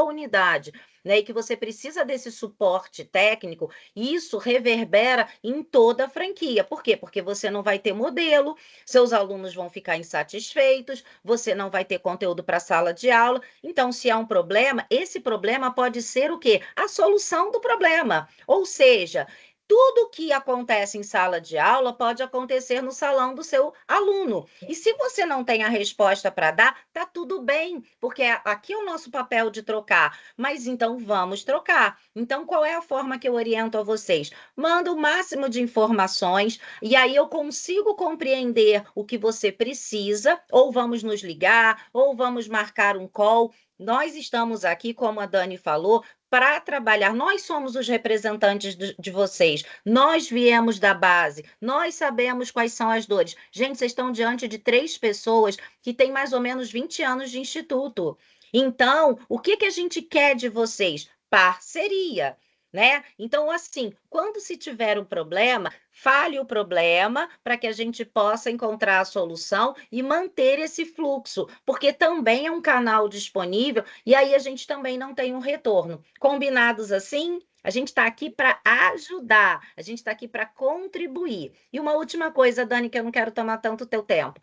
unidade, né, e que você precisa desse suporte técnico, isso reverbera em toda a franquia. Por quê? Porque você não vai ter modelo, seus alunos vão ficar insatisfeitos, você não vai ter conteúdo para a sala de aula. Então, se há um problema, esse problema pode ser o quê? A solução do problema. Ou seja, tudo que acontece em sala de aula pode acontecer no salão do seu aluno. E se você não tem a resposta para dar, tá tudo bem, porque aqui é o nosso papel de trocar. Mas então vamos trocar. Então, qual é a forma que eu oriento a vocês? Manda o máximo de informações e aí eu consigo compreender o que você precisa, ou vamos nos ligar, ou vamos marcar um call. Nós estamos aqui, como a Dani falou, para trabalhar. Nós somos os representantes de vocês. Nós viemos da base. Nós sabemos quais são as dores. Gente, vocês estão diante de 3 pessoas que têm mais ou menos 20 anos de instituto. Então, o que que a gente quer de vocês? Parceria, né? Então, assim, quando se tiver um problema, fale o problema para que a gente possa encontrar a solução e manter esse fluxo, porque também é um canal disponível e aí a gente também não tem um retorno. Combinados assim? A gente está aqui para ajudar, a gente está aqui para contribuir. E uma última coisa, Dani, que eu não quero tomar tanto teu tempo,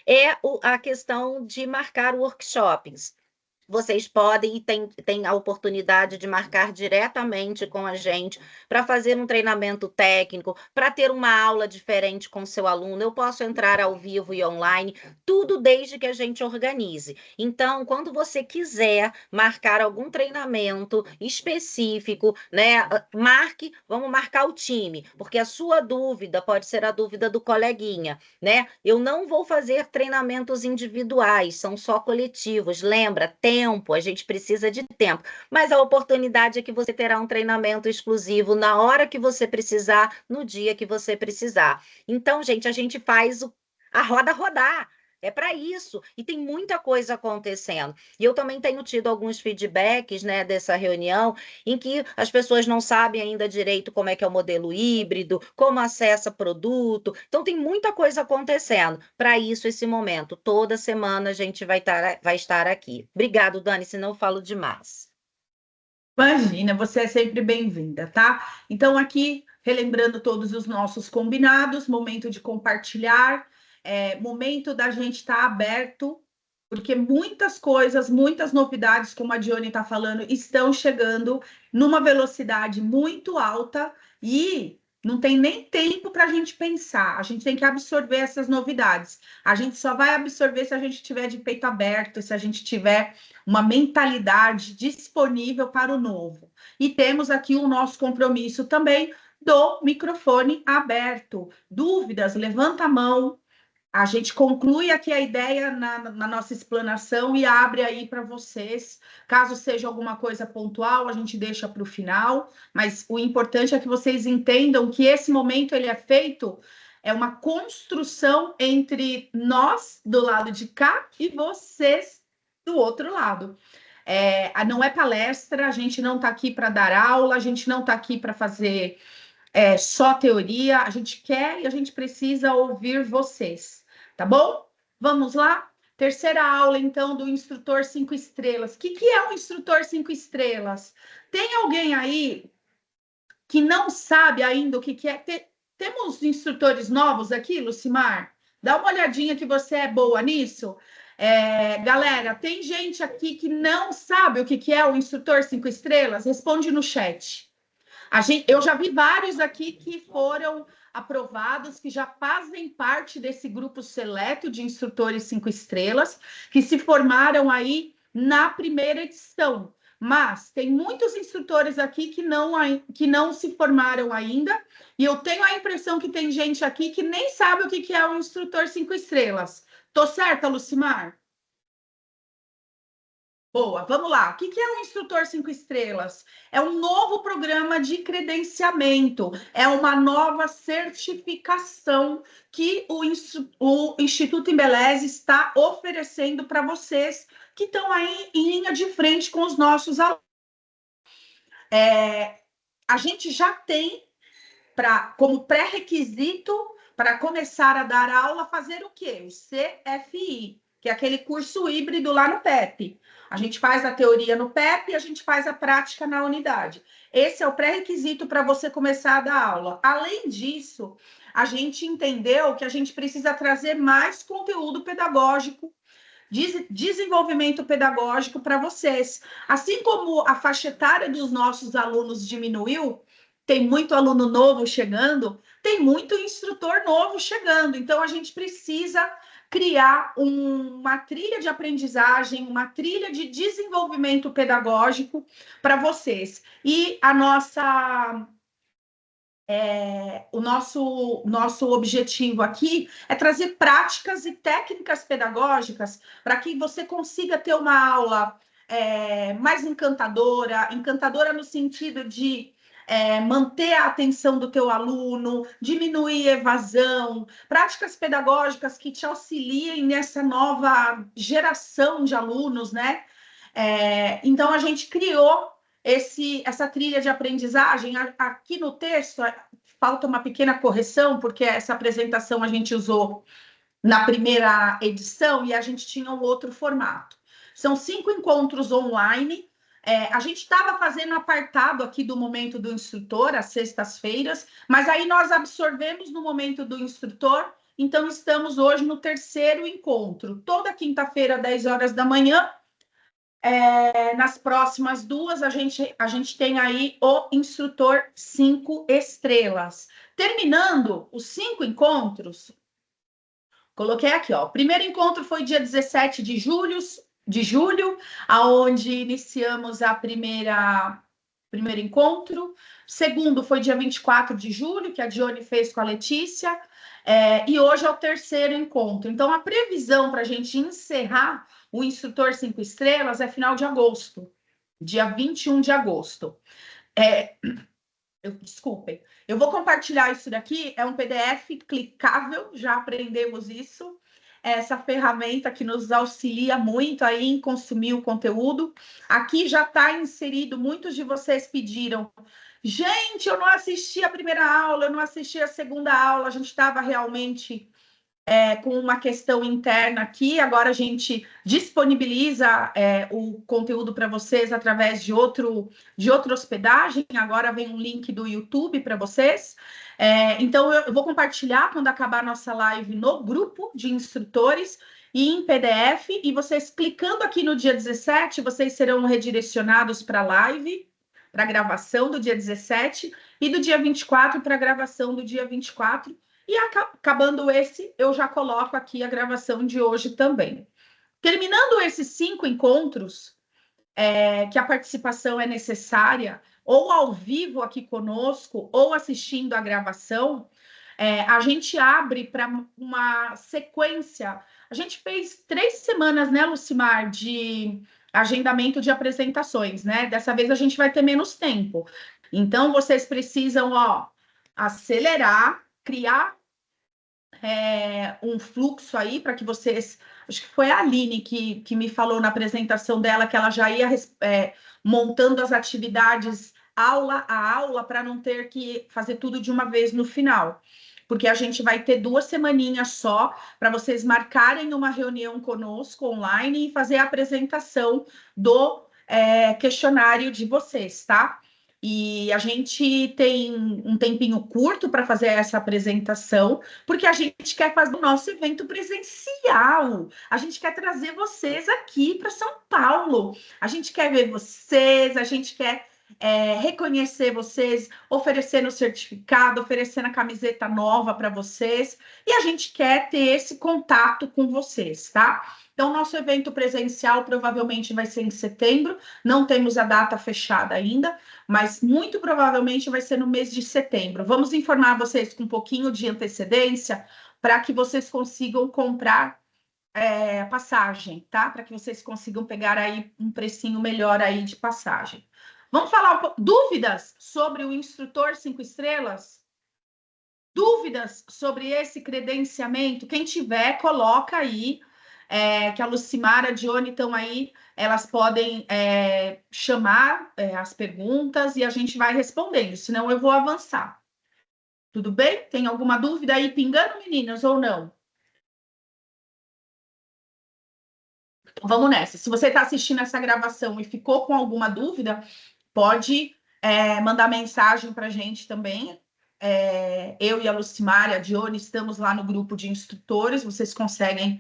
é a questão de marcar workshops. Vocês podem e têm a oportunidade de marcar diretamente com a gente para fazer um treinamento técnico, para ter uma aula diferente com seu aluno. Eu posso entrar ao vivo e online, tudo desde que a gente organize. Então, quando você quiser marcar algum treinamento específico, né, marque, vamos marcar o time, porque a sua dúvida pode ser a dúvida do coleguinha, né? Eu não vou fazer treinamentos individuais, são só coletivos. Lembra, tempo, a gente precisa de tempo. Mas a oportunidade é que você terá um treinamento exclusivo na hora que você precisar, no dia que você precisar. Então, gente, a gente faz a roda rodar. É para isso. E tem muita coisa acontecendo. E eu também tenho tido alguns feedbacks, né, dessa reunião, em que as pessoas não sabem ainda direito como é que é o modelo híbrido, como acessa produto. Então, tem muita coisa acontecendo. Para isso, esse momento, toda semana a gente vai estar aqui. Obrigado, Dani, senão eu falo demais. Imagina, você é sempre bem-vinda, tá? Então, aqui, relembrando todos os nossos combinados, momento de compartilhar, momento da gente estar aberto, porque muitas coisas, muitas novidades, como a Dione está falando, estão chegando numa velocidade muito alta e não tem nem tempo para a gente pensar. A gente tem que absorver essas novidades. A gente só vai absorver se a gente tiver de peito aberto, se a gente tiver uma mentalidade disponível para o novo. E temos aqui o nosso compromisso também do microfone aberto. Dúvidas, levanta a mão. A gente conclui aqui a ideia na nossa explanação e abre aí para vocês. Caso seja alguma coisa pontual, a gente deixa para o final, mas o importante é que vocês entendam que esse momento ele é feito, é uma construção entre nós do lado de cá e vocês do outro lado. Não é palestra, a gente não está aqui para dar aula, a gente não está aqui para fazer só teoria, a gente quer e a gente precisa ouvir vocês, tá bom? Vamos lá? Terceira aula, então, do instrutor 5 estrelas. O que é um instrutor 5 estrelas? Tem alguém aí que não sabe ainda o que é? Temos instrutores novos aqui, Lucimar? Dá uma olhadinha que você é boa nisso. Galera, tem gente aqui que não sabe o que é o instrutor 5 estrelas? Responde no chat. Eu já vi vários aqui que foram aprovados, que já fazem parte desse grupo seleto de instrutores 5 estrelas, que se formaram aí na primeira edição. Mas tem muitos instrutores aqui que não se formaram ainda, e eu tenho a impressão que tem gente aqui que nem sabe o que é um instrutor 5 estrelas. Tô certa, Lucimar? Boa, vamos lá. O que é um instrutor 5 estrelas? É um novo programa de credenciamento, é uma nova certificação que o Instituto Embeleze está oferecendo para vocês que estão aí em linha de frente com os nossos alunos. A gente já tem como pré-requisito para começar a dar aula, fazer o quê? O CFI. que é aquele curso híbrido lá no PEP. A gente faz a teoria no PEP e a gente faz a prática na unidade. Esse é o pré-requisito para você começar a dar aula. Além disso, a gente entendeu que a gente precisa trazer mais conteúdo pedagógico, desenvolvimento pedagógico para vocês. Assim como a faixa etária dos nossos alunos diminuiu, tem muito aluno novo chegando, tem muito instrutor novo chegando. Então, a gente precisa criar uma trilha de aprendizagem, uma trilha de desenvolvimento pedagógico para vocês. E a nossa o nosso objetivo aqui é trazer práticas e técnicas pedagógicas para que você consiga ter uma aula mais encantadora, encantadora no sentido de manter a atenção do teu aluno, diminuir evasão, práticas pedagógicas que te auxiliem nessa nova geração de alunos, né? Então, a gente criou essa trilha de aprendizagem. Aqui no texto, falta uma pequena correção, porque essa apresentação a gente usou na primeira edição e a gente tinha um outro formato. São 5 encontros online. A gente estava fazendo apartado aqui do momento do instrutor, às sextas-feiras, mas aí nós absorvemos no momento do instrutor, então estamos hoje no 3º encontro. Toda quinta-feira, 10 horas da manhã, nas próximas 2, a gente tem aí o instrutor 5 estrelas. Terminando os 5 encontros, coloquei aqui, ó. O primeiro encontro foi dia 17 de julho, aonde iniciamos a primeiro encontro. Segundo foi dia 24 de julho, que a Dione fez com a Letícia. E hoje é o 3º encontro. Então, a previsão para a gente encerrar o instrutor 5 estrelas é final de agosto, dia 21 de agosto. Desculpem, eu vou compartilhar isso daqui, é um PDF clicável, já aprendemos isso, essa ferramenta que nos auxilia muito aí em consumir o conteúdo. Aqui já está inserido, muitos de vocês pediram, gente, eu não assisti a primeira aula, eu não assisti a segunda aula, a gente estava realmente com uma questão interna aqui, agora a gente disponibiliza o conteúdo para vocês através de outra hospedagem, agora vem um link do YouTube para vocês. Então, eu vou compartilhar quando acabar a nossa live no grupo de instrutores e em PDF, e vocês clicando aqui no dia 17, vocês serão redirecionados para a live, para a gravação do dia 17, e do dia 24 para a gravação do dia 24, e acabando esse, eu já coloco aqui a gravação de hoje também. Terminando esses 5 encontros, que a participação é necessária, ou ao vivo aqui conosco, ou assistindo a gravação, a gente abre para uma sequência. A gente fez 3 semanas, né, Lucimar, de agendamento de apresentações, né? Dessa vez a gente vai ter menos tempo. Então, vocês precisam, acelerar, criar um fluxo aí para que vocês... Acho que foi a Aline que me falou na apresentação dela que ela já ia montando as atividades aula a aula para não ter que fazer tudo de uma vez no final. Porque a gente vai ter 2 semaninhas só para vocês marcarem uma reunião conosco online e fazer a apresentação do questionário de vocês, tá? E a gente tem um tempinho curto para fazer essa apresentação, porque a gente quer fazer o nosso evento presencial. A gente quer trazer vocês aqui para São Paulo. A gente quer ver vocês, a gente quer reconhecer vocês, oferecendo o certificado, oferecendo a camiseta nova para vocês. E a gente quer ter esse contato com vocês, tá? Então, nosso evento presencial provavelmente vai ser em setembro. Não temos a data fechada ainda, mas muito provavelmente vai ser no mês de setembro. Vamos informar vocês com um pouquinho de antecedência para que vocês consigam comprar passagem, tá? Para que vocês consigam pegar aí um precinho melhor aí de passagem. Vamos falar dúvidas sobre o instrutor 5 estrelas? Dúvidas sobre esse credenciamento? Quem tiver, coloca aí, que a Lucimara, a Dione estão aí, elas podem chamar as perguntas e a gente vai respondendo, senão eu vou avançar. Tudo bem? Tem alguma dúvida aí pingando, meninas, ou não? Vamos nessa. Se você está assistindo essa gravação e ficou com alguma dúvida, pode mandar mensagem para a gente também. Eu e a Lucimar, a Dione, estamos lá no grupo de instrutores. Vocês conseguem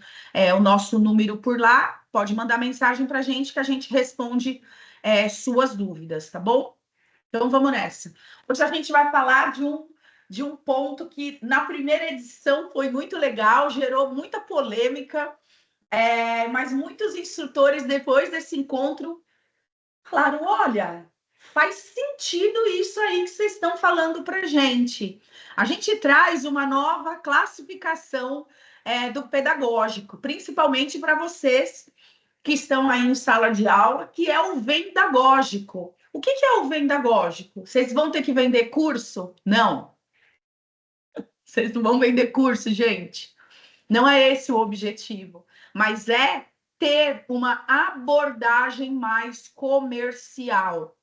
o nosso número por lá. Pode mandar mensagem para a gente que a gente responde suas dúvidas, tá bom? Então vamos nessa. Hoje a gente vai falar de um ponto que na primeira edição foi muito legal, gerou muita polêmica. Mas muitos instrutores, depois desse encontro, falaram: olha, faz sentido isso aí que vocês estão falando para a gente. A gente traz uma nova classificação do pedagógico, principalmente para vocês que estão aí em sala de aula, que é o vendagógico. O que é o vendagógico? Vocês vão ter que vender curso? Não. Vocês não vão vender curso, gente. Não é esse o objetivo, mas é ter uma abordagem mais comercial.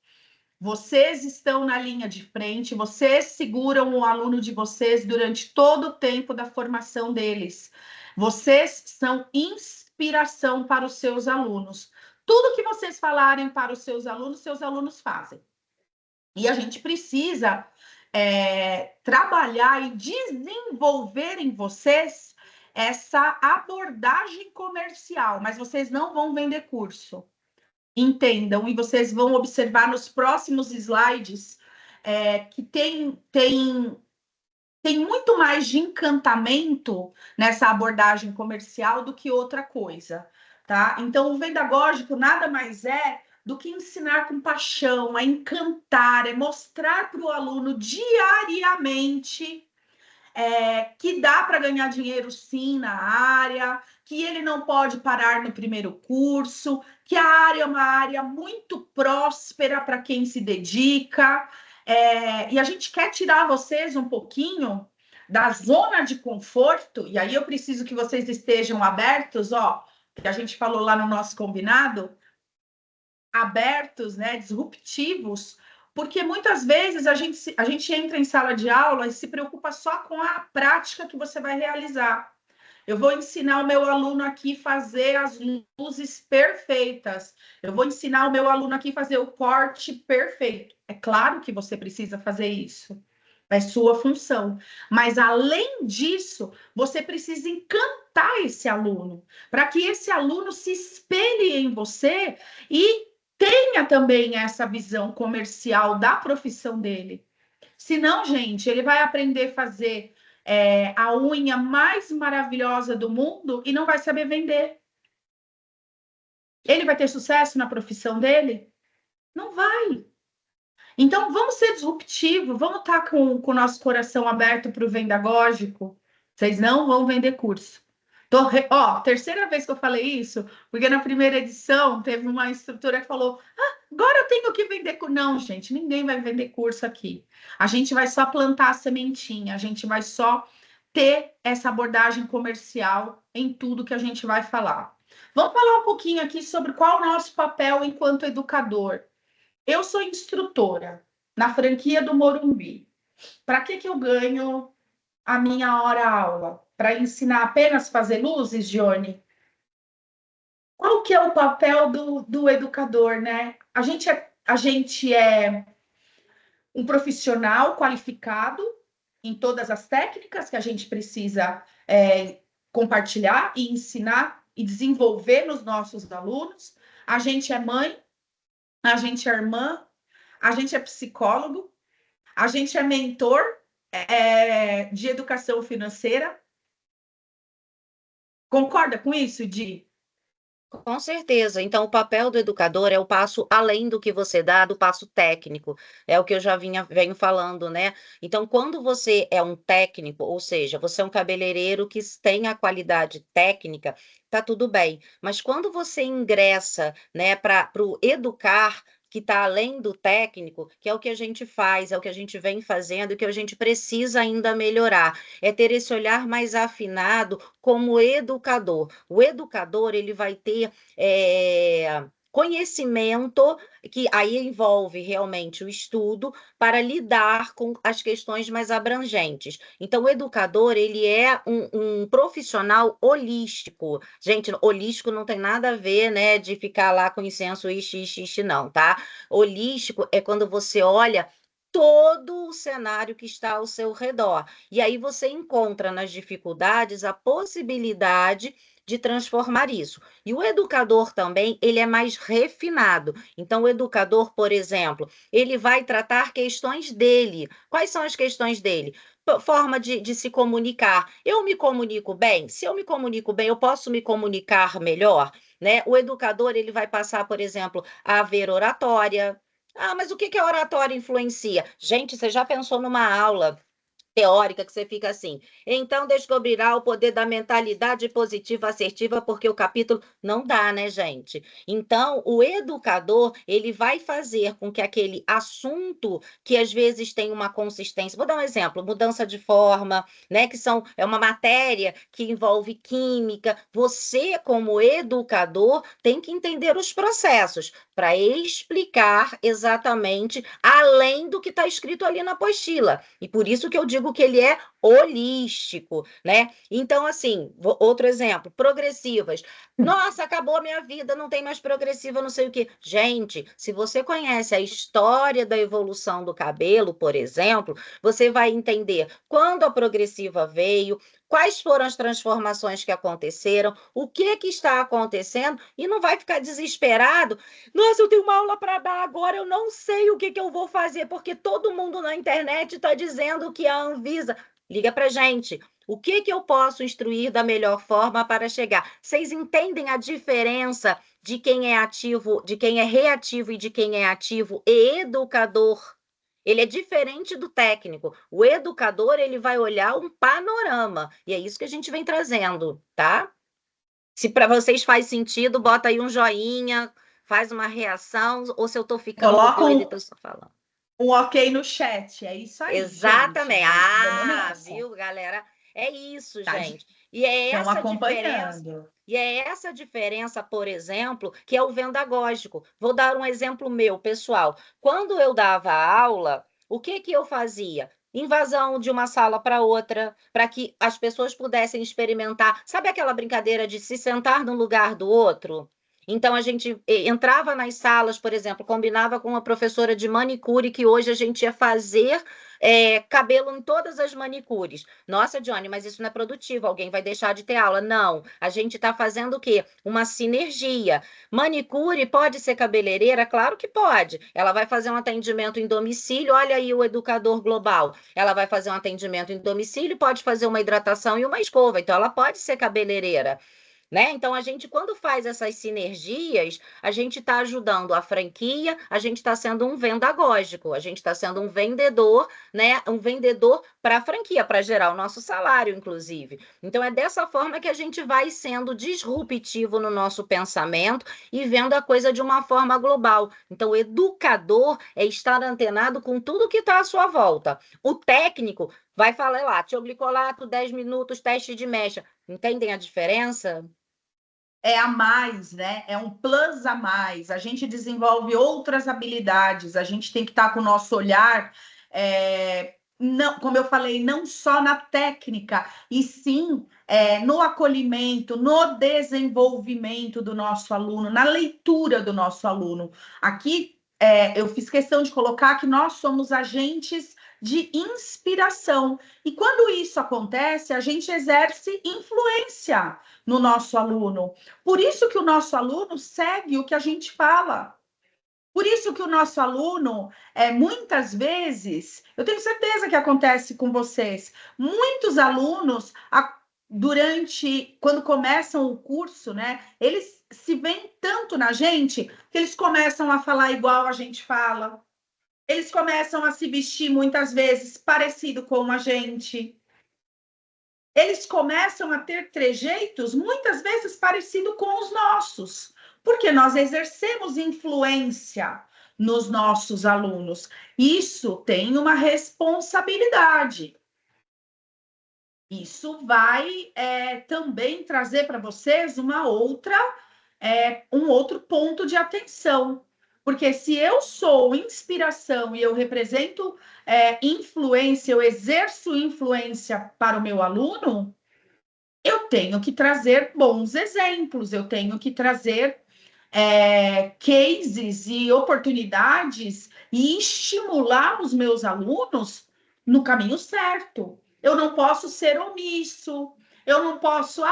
Vocês estão na linha de frente, vocês seguram o aluno de vocês durante todo o tempo da formação deles. Vocês são inspiração para os seus alunos. Tudo que vocês falarem para os seus alunos fazem. E a gente precisa trabalhar e desenvolver em vocês essa abordagem comercial, mas vocês não vão vender curso. Entendam, e vocês vão observar nos próximos slides que tem muito mais de encantamento nessa abordagem comercial do que outra coisa, tá? Então, o vendagógico nada mais é do que ensinar com paixão, é encantar, é mostrar para o aluno diariamente que dá para ganhar dinheiro sim na área, que ele não pode parar no primeiro curso, que a área é uma área muito próspera para quem se dedica. E a gente quer tirar vocês um pouquinho da zona de conforto, e aí eu preciso que vocês estejam abertos, ó, que a gente falou lá no nosso combinado, abertos, né, disruptivos, porque muitas vezes a gente entra em sala de aula e se preocupa só com a prática que você vai realizar. Eu vou ensinar o meu aluno aqui a fazer as luzes perfeitas. Eu vou ensinar o meu aluno aqui a fazer o corte perfeito. É claro que você precisa fazer isso. É sua função. Mas, além disso, você precisa encantar esse aluno, para que esse aluno se espelhe em você e tenha também essa visão comercial da profissão dele. Senão, gente, ele vai aprender a fazer a unha mais maravilhosa do mundo e não vai saber vender. Ele vai ter sucesso na profissão dele? Não vai. Então, vamos ser disruptivos, vamos estar com o nosso coração aberto para o vendagógico. Vocês não vão vender curso. Terceira vez que eu falei isso, porque na primeira edição teve uma instrutora que falou: agora eu tenho que vender curso. Não, gente, ninguém vai vender curso aqui. A gente vai só plantar a sementinha, a gente vai só ter essa abordagem comercial em tudo que a gente vai falar. Vamos falar um pouquinho aqui sobre qual é o nosso papel enquanto educador. Eu sou instrutora na franquia do Morumbi. Para que eu ganho a minha hora-aula? Para ensinar apenas a fazer luzes, Dione? Qual que é o papel do educador, né? A gente é um profissional qualificado em todas as técnicas que a gente precisa compartilhar e ensinar e desenvolver nos nossos alunos. A gente é mãe, a gente é irmã, a gente é psicólogo, a gente é mentor de educação financeira. Concorda com isso, Di? Com certeza. Então, o papel do educador é o passo além do que você dá, do passo técnico. É o que eu já venho falando, né? Então, quando você é um técnico, ou seja, você é um cabeleireiro que tem a qualidade técnica, tá tudo bem. Mas quando você ingressa, né, para o educar, que está além do técnico, que é o que a gente faz, é o que a gente vem fazendo, e que a gente precisa ainda melhorar, é ter esse olhar mais afinado como educador. O educador, ele vai ter conhecimento, que aí envolve realmente o estudo para lidar com as questões mais abrangentes. Então, o educador, ele é um profissional holístico. Gente, holístico não tem nada a ver, né, de ficar lá com incenso, ixi, não, tá? Holístico é quando você olha todo o cenário que está ao seu redor. E aí você encontra nas dificuldades a possibilidade de transformar isso. E o educador também, ele é mais refinado. Então, o educador, por exemplo, ele vai tratar questões dele. Quais são as questões dele? Forma de se comunicar. Eu me comunico bem? Se eu me comunico bem, eu posso me comunicar melhor, né? O educador, ele vai passar, por exemplo, a ver oratória. Ah, mas o que que a oratória influencia? Gente, você já pensou numa aula teórica que você fica assim? Então descobrirá o poder da mentalidade positiva assertiva, porque o capítulo não dá, né, gente? Então, o educador, ele vai fazer com que aquele assunto que às vezes tem uma consistência, vou dar um exemplo, mudança de forma, né, que é uma matéria que envolve química. Você, como educador, tem que entender os processos para explicar exatamente além do que está escrito ali na apostila. E por isso que eu digo que ele é holístico, né? Então, assim, outro exemplo, progressivas. Nossa, acabou a minha vida, não tem mais progressiva, não sei o quê. Gente, se você conhece a história da evolução do cabelo, por exemplo, você vai entender quando a progressiva veio, quais foram as transformações que aconteceram, o que está acontecendo, e não vai ficar desesperado. Nossa, eu tenho uma aula para dar agora, eu não sei o que que eu vou fazer, porque todo mundo na internet está dizendo que a Anvisa. Liga para gente. O que que eu posso instruir da melhor forma para chegar? Vocês entendem a diferença de quem é ativo, de quem é reativo e de quem é ativo e educador? Ele é diferente do técnico. O educador, ele vai olhar um panorama, e é isso que a gente vem trazendo, tá? Se para vocês faz sentido, bota aí um joinha, faz uma reação, ou se eu estou ficando Coloca doida e estou só falando. um ok no chat. É isso aí, gente. Exatamente. Vamos Ah, nessa. viu, galera? É isso, Tá? gente. E é Estão essa diferença. acompanhando. E é essa diferença, por exemplo, que é o vendagógico. Vou dar um exemplo meu, pessoal. Quando eu dava aula, o que que eu fazia? Invasão de uma sala para outra, para que as pessoas pudessem experimentar. Sabe aquela brincadeira de se sentar no lugar do outro? Então, a gente entrava nas salas, por exemplo, combinava com uma professora de manicure que hoje a gente ia fazer cabelo em todas as manicures. Nossa, Johnny, mas isso não é produtivo, alguém vai deixar de ter aula. Não, a gente está fazendo o quê? Uma sinergia. Manicure pode ser cabeleireira? Claro que pode. Ela vai fazer um atendimento em domicílio, olha aí o educador global. Ela vai fazer um atendimento em domicílio, pode fazer uma hidratação e uma escova, então ela pode ser cabeleireira. Né? Então, a gente, quando faz essas sinergias, a gente está ajudando a franquia, a gente está sendo um vendagógico, a gente está sendo um vendedor, né? Um vendedor para a franquia, para gerar o nosso salário, inclusive. Então, é dessa forma que a gente vai sendo disruptivo no nosso pensamento e vendo a coisa de uma forma global. Então, o educador é estar antenado com tudo que está à sua volta. O técnico vai falar lá, tioglicolato, 10 minutos, teste de mecha. Entendem a diferença? É a mais, né? É um plus a mais. A gente desenvolve outras habilidades. A gente tem que estar com o nosso olhar, não, como eu falei, não só na técnica, e sim no acolhimento, no desenvolvimento do nosso aluno, na leitura do nosso aluno. Aqui eu fiz questão de colocar que nós somos agentes de inspiração. E quando isso acontece, a gente exerce influência no nosso aluno. Por isso que o nosso aluno segue o que a gente fala. Por isso que o nosso aluno, muitas vezes, eu tenho certeza que acontece com vocês, muitos alunos, quando começam o curso, né, eles se veem tanto na gente que eles começam a falar igual a gente fala, eles começam a se vestir muitas vezes parecido com a gente. Eles começam a ter trejeitos muitas vezes parecido com os nossos, porque nós exercemos influência nos nossos alunos. Isso tem uma responsabilidade. Isso vai também trazer para vocês uma outra um outro ponto de atenção. Porque se eu sou inspiração e eu represento influência, eu exerço influência para o meu aluno, eu tenho que trazer bons exemplos, eu tenho que trazer cases e oportunidades e estimular os meus alunos no caminho certo. Eu não posso ser omisso, eu não posso,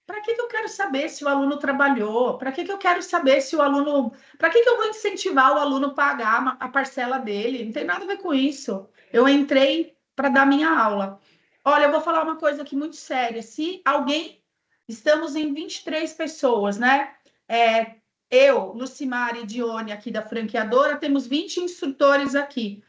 para que eu quero saber se o aluno trabalhou? Para que eu quero saber se o aluno. Para que eu vou incentivar o aluno a pagar a parcela dele? Não tem nada a ver com isso. Eu entrei para dar minha aula. Olha, eu vou falar uma coisa aqui muito séria. Se alguém. Estamos em 23 pessoas, né? Eu, Lucimar e Dione, aqui da franqueadora, temos 20 instrutores aqui.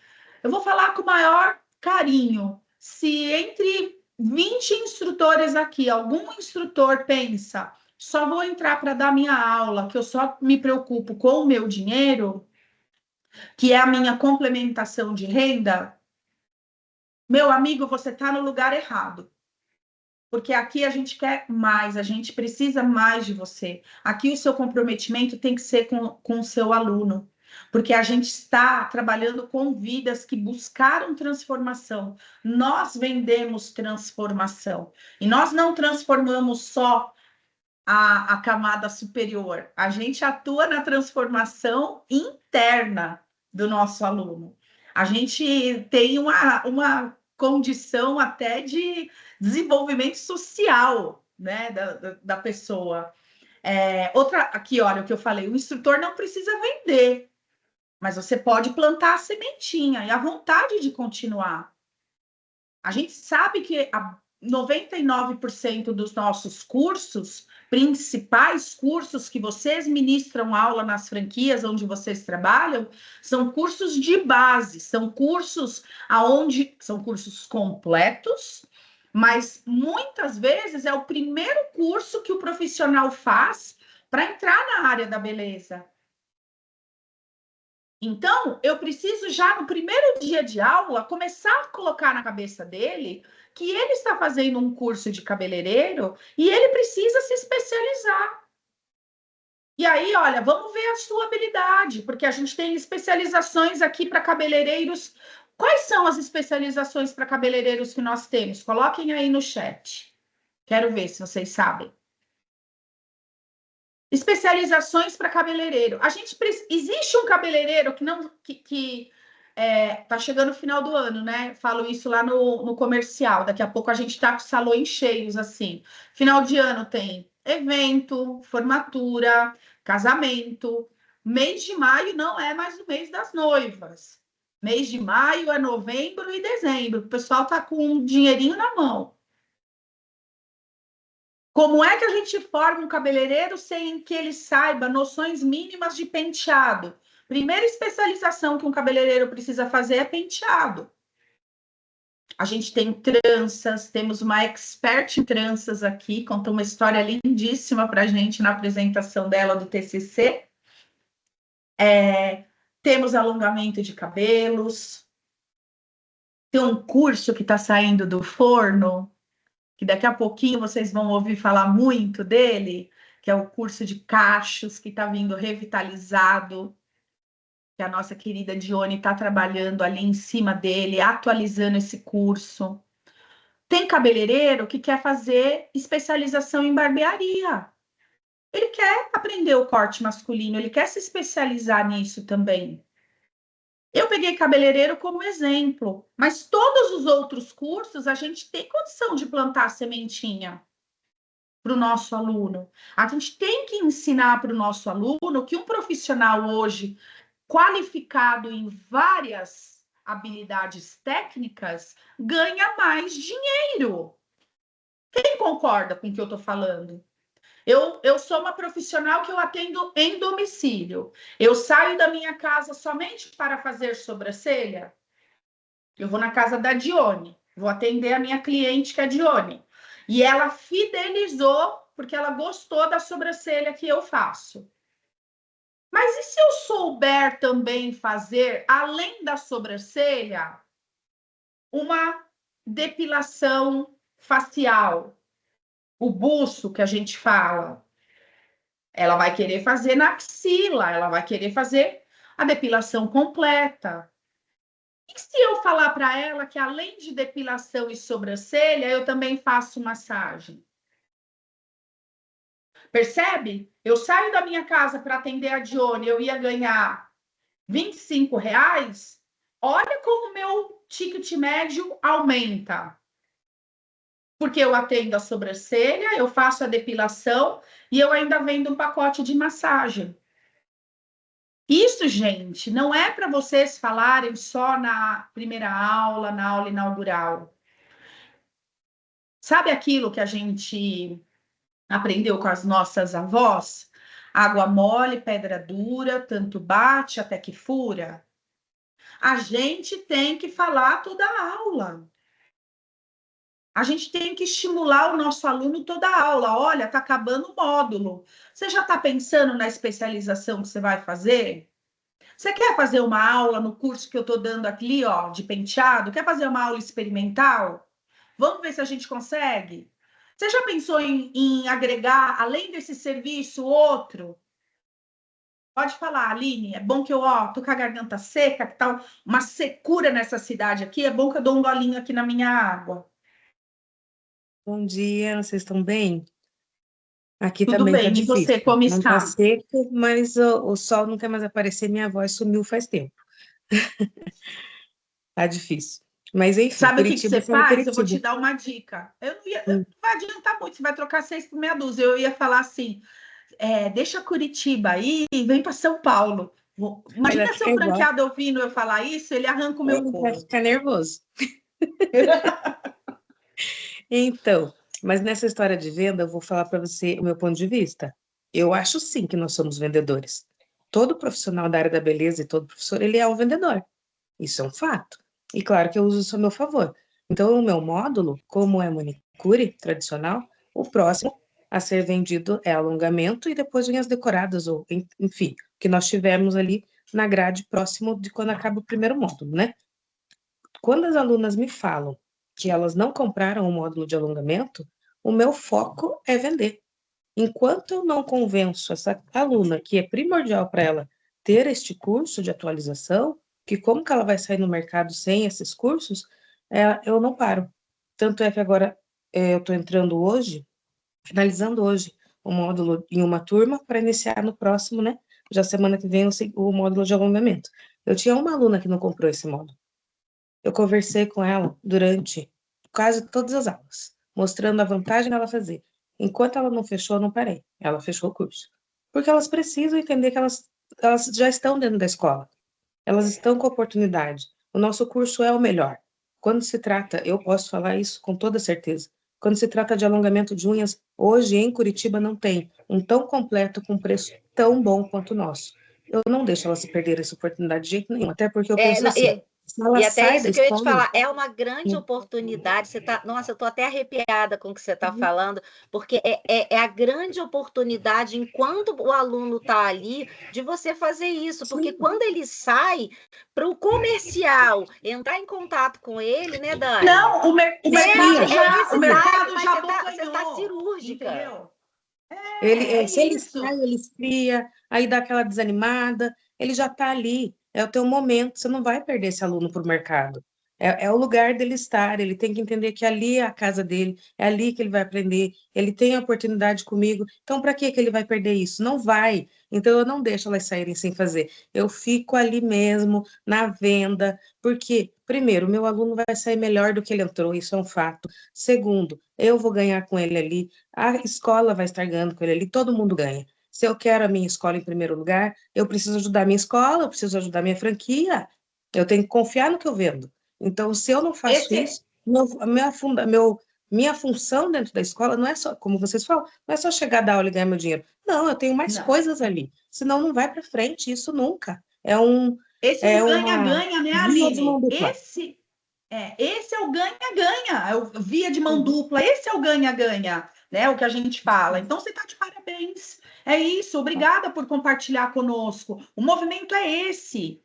Eu vou falar com o maior carinho. Se entre 20 instrutores aqui, algum instrutor pensa, só vou entrar para dar minha aula, que eu só me preocupo com o meu dinheiro, que é a minha complementação de renda, meu amigo, você está no lugar errado. Porque aqui a gente quer mais, a gente precisa mais de você. Aqui o seu comprometimento tem que ser com o seu aluno, porque a gente está trabalhando com vidas que buscaram transformação. Nós vendemos transformação e nós não transformamos só a camada superior, a gente atua na transformação interna do nosso aluno. A gente tem uma condição até de desenvolvimento social, né, da pessoa. Outra, aqui, olha o que eu falei, o instrutor não precisa vender, mas você pode plantar a sementinha e a vontade de continuar. A gente sabe que 99% dos nossos cursos, principais cursos que vocês ministram aula nas franquias onde vocês trabalham, são cursos de base, são cursos aonde são cursos completos, mas muitas vezes é o primeiro curso que o profissional faz para entrar na área da beleza. Então, eu preciso já no primeiro dia de aula começar a colocar na cabeça dele que ele está fazendo um curso de cabeleireiro e ele precisa se especializar. E aí, olha, vamos ver a sua habilidade, porque a gente tem especializações aqui para cabeleireiros. Quais são as especializações para cabeleireiros que nós temos? Coloquem aí no chat. Quero ver se vocês sabem. Especializações para cabeleireiro. Existe um cabeleireiro que não tá chegando o final do ano, né? Falo isso lá no comercial. Daqui a pouco a gente está com salões cheios assim. Final de ano tem evento, formatura, casamento. Mês de maio não é mais o mês das noivas. Mês de maio é novembro e dezembro. O pessoal tá com um dinheirinho na mão. Como é que a gente forma um cabeleireiro sem que ele saiba noções mínimas de penteado? Primeira especialização que um cabeleireiro precisa fazer é penteado. A gente tem tranças, temos uma expert em tranças aqui, contou uma história lindíssima para a gente na apresentação dela do TCC. Temos alongamento de cabelos. Tem um curso que está saindo do forno, que daqui a pouquinho vocês vão ouvir falar muito dele, que é o curso de cachos, que está vindo revitalizado, que a nossa querida Dione está trabalhando ali em cima dele, atualizando esse curso. Tem cabeleireiro que quer fazer especialização em barbearia. Ele quer aprender o corte masculino, ele quer se especializar nisso também. Eu peguei cabeleireiro como exemplo, mas todos os outros cursos a gente tem condição de plantar sementinha para o nosso aluno. A gente tem que ensinar para o nosso aluno que um profissional hoje qualificado em várias habilidades técnicas ganha mais dinheiro. Quem concorda com o que eu estou falando? Eu sou uma profissional que eu atendo em domicílio. Eu saio da minha casa somente para fazer sobrancelha. Eu vou na casa da Dione, vou atender a minha cliente, que é a Dione. E ela fidelizou porque ela gostou da sobrancelha que eu faço. Mas e se eu souber também fazer, além da sobrancelha, uma depilação facial? O buço que a gente fala. Ela vai querer fazer na axila, ela vai querer fazer a depilação completa. E se eu falar para ela que além de depilação e sobrancelha, eu também faço massagem? Percebe? Eu saio da minha casa para atender a Dione, eu ia ganhar R$ 25. Olha como o meu ticket médio aumenta. Porque eu atendo a sobrancelha, eu faço a depilação e eu ainda vendo um pacote de massagem. Isso, gente, não é para vocês falarem só na primeira aula, na aula inaugural. Sabe aquilo que a gente aprendeu com as nossas avós? Água mole, pedra dura, tanto bate até que fura. A gente tem que falar toda a aula. A gente tem que estimular o nosso aluno toda a aula. Olha, está acabando o módulo. Você já está pensando na especialização que você vai fazer? Você quer fazer uma aula no curso que eu estou dando aqui, ó, de penteado? Quer fazer uma aula experimental? Vamos ver se a gente consegue? Você já pensou em agregar, além desse serviço, outro? Pode falar, Aline. É bom que eu, ó, tô com a garganta seca, que tá uma secura nessa cidade aqui. É bom que eu dou um golinho aqui na minha água. Bom dia, vocês estão bem? Aqui Tudo também tá bem. E você, difícil. como Não tá está? seco, mas o sol não quer mais aparecer, minha voz sumiu faz tempo. Tá difícil. Mas enfim, Sabe o que Curitiba você sendo faz? Eu vou te Curitiba. dar uma dica. Não Hum, vai adiantar muito, você vai trocar 6 por meia dúzia. Eu ia falar assim, deixa Curitiba aí e vem para São Paulo. Aí vai Imagina ficar seu igual. franqueado ouvindo eu falar isso, ele arranca o meu Ele vai couro. ficar nervoso. Então, mas nessa história de venda, eu vou falar para você o meu ponto de vista. Eu acho sim que nós somos vendedores. Todo profissional da área da beleza e todo professor, ele é um vendedor. Isso é um fato. E claro que eu uso isso a meu favor. Então, o meu módulo, como é manicure tradicional, o próximo a ser vendido é alongamento e depois unhas decoradas, ou enfim, o que nós tivemos ali na grade próximo de quando acaba o primeiro módulo, né? Quando as alunas me falam que elas não compraram o módulo de alongamento, o meu foco é vender. Enquanto eu não convenço essa aluna que é primordial para ela ter este curso de atualização, que como que ela vai sair no mercado sem esses cursos, eu não paro. Tanto é que agora eu estou entrando hoje, finalizando hoje o módulo em uma turma para iniciar no próximo, né? Já semana que vem o módulo de alongamento. Eu tinha uma aluna que não comprou esse módulo. Eu conversei com ela durante quase todas as aulas, mostrando a vantagem dela fazer. Enquanto ela não fechou, eu não parei. Ela fechou o curso. Porque elas precisam entender que elas já estão dentro da escola. Elas estão com oportunidade. O nosso curso é o melhor. Quando se trata, eu posso falar isso com toda certeza. Quando se trata de alongamento de unhas, hoje em Curitiba não tem um tão completo com preço tão bom quanto o nosso. Eu não deixo ela se perder essa oportunidade de jeito nenhum, até porque eu É, penso não, assim, se ela e até sai da isso que eu ia te escola, falar, é uma grande oportunidade. Você tá, nossa, eu estou até arrepiada com o que você está falando, porque é a grande oportunidade, enquanto o aluno está ali, de você fazer isso, porque sim, quando ele sai para o comercial entrar em contato com ele, né, Dani? Não, o Perde, esfria. mercado é já, o esse time, mercado mas já você tá abocanhou, cirúrgica. entendeu? Ele, É se ele isso. sai, ele esfria, aí dá aquela desanimada, ele já está ali, é o teu momento, você não vai perder esse aluno para o mercado. É o lugar dele estar, ele tem que entender que ali é a casa dele, é ali que ele vai aprender, ele tem a oportunidade comigo, então para que ele vai perder isso? Não vai. Então eu não deixo elas saírem sem fazer. Eu fico ali mesmo, na venda, porque, primeiro, o meu aluno vai sair melhor do que ele entrou, isso é um fato. Segundo, eu vou ganhar com ele ali, a escola vai estar ganhando com ele ali, todo mundo ganha. Se eu quero a minha escola em primeiro lugar, eu preciso ajudar a minha escola, eu preciso ajudar a minha franquia, eu tenho que confiar no que eu vendo. Então, se eu não faço Esse, isso, minha função dentro da escola não é só, como vocês falam, não é só chegar, dar aula e ganhar meu dinheiro. Não, eu tenho mais não. coisas ali, senão não vai para frente, isso nunca. É, um, Esse é um é uma ganha-ganha, né, via de mão Aline? dupla. Esse é o ganha-ganha, é o via de mão Uhum. dupla, esse é o ganha-ganha, né? O que a gente fala. Então, você está de parabéns. É isso, obrigada por compartilhar conosco. O movimento é esse.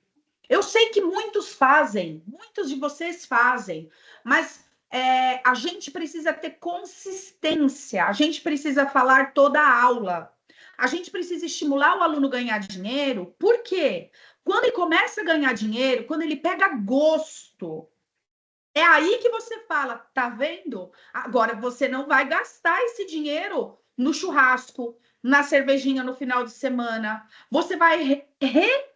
Eu sei que muitos fazem, muitos de vocês fazem, mas a gente precisa ter consistência, a gente precisa falar toda a aula. A gente precisa estimular o aluno a ganhar dinheiro, por quê? Quando ele começa a ganhar dinheiro, quando ele pega gosto, é aí que você fala, tá vendo? Agora você não vai gastar esse dinheiro no churrasco, na cervejinha no final de semana. Você vai reinvestir.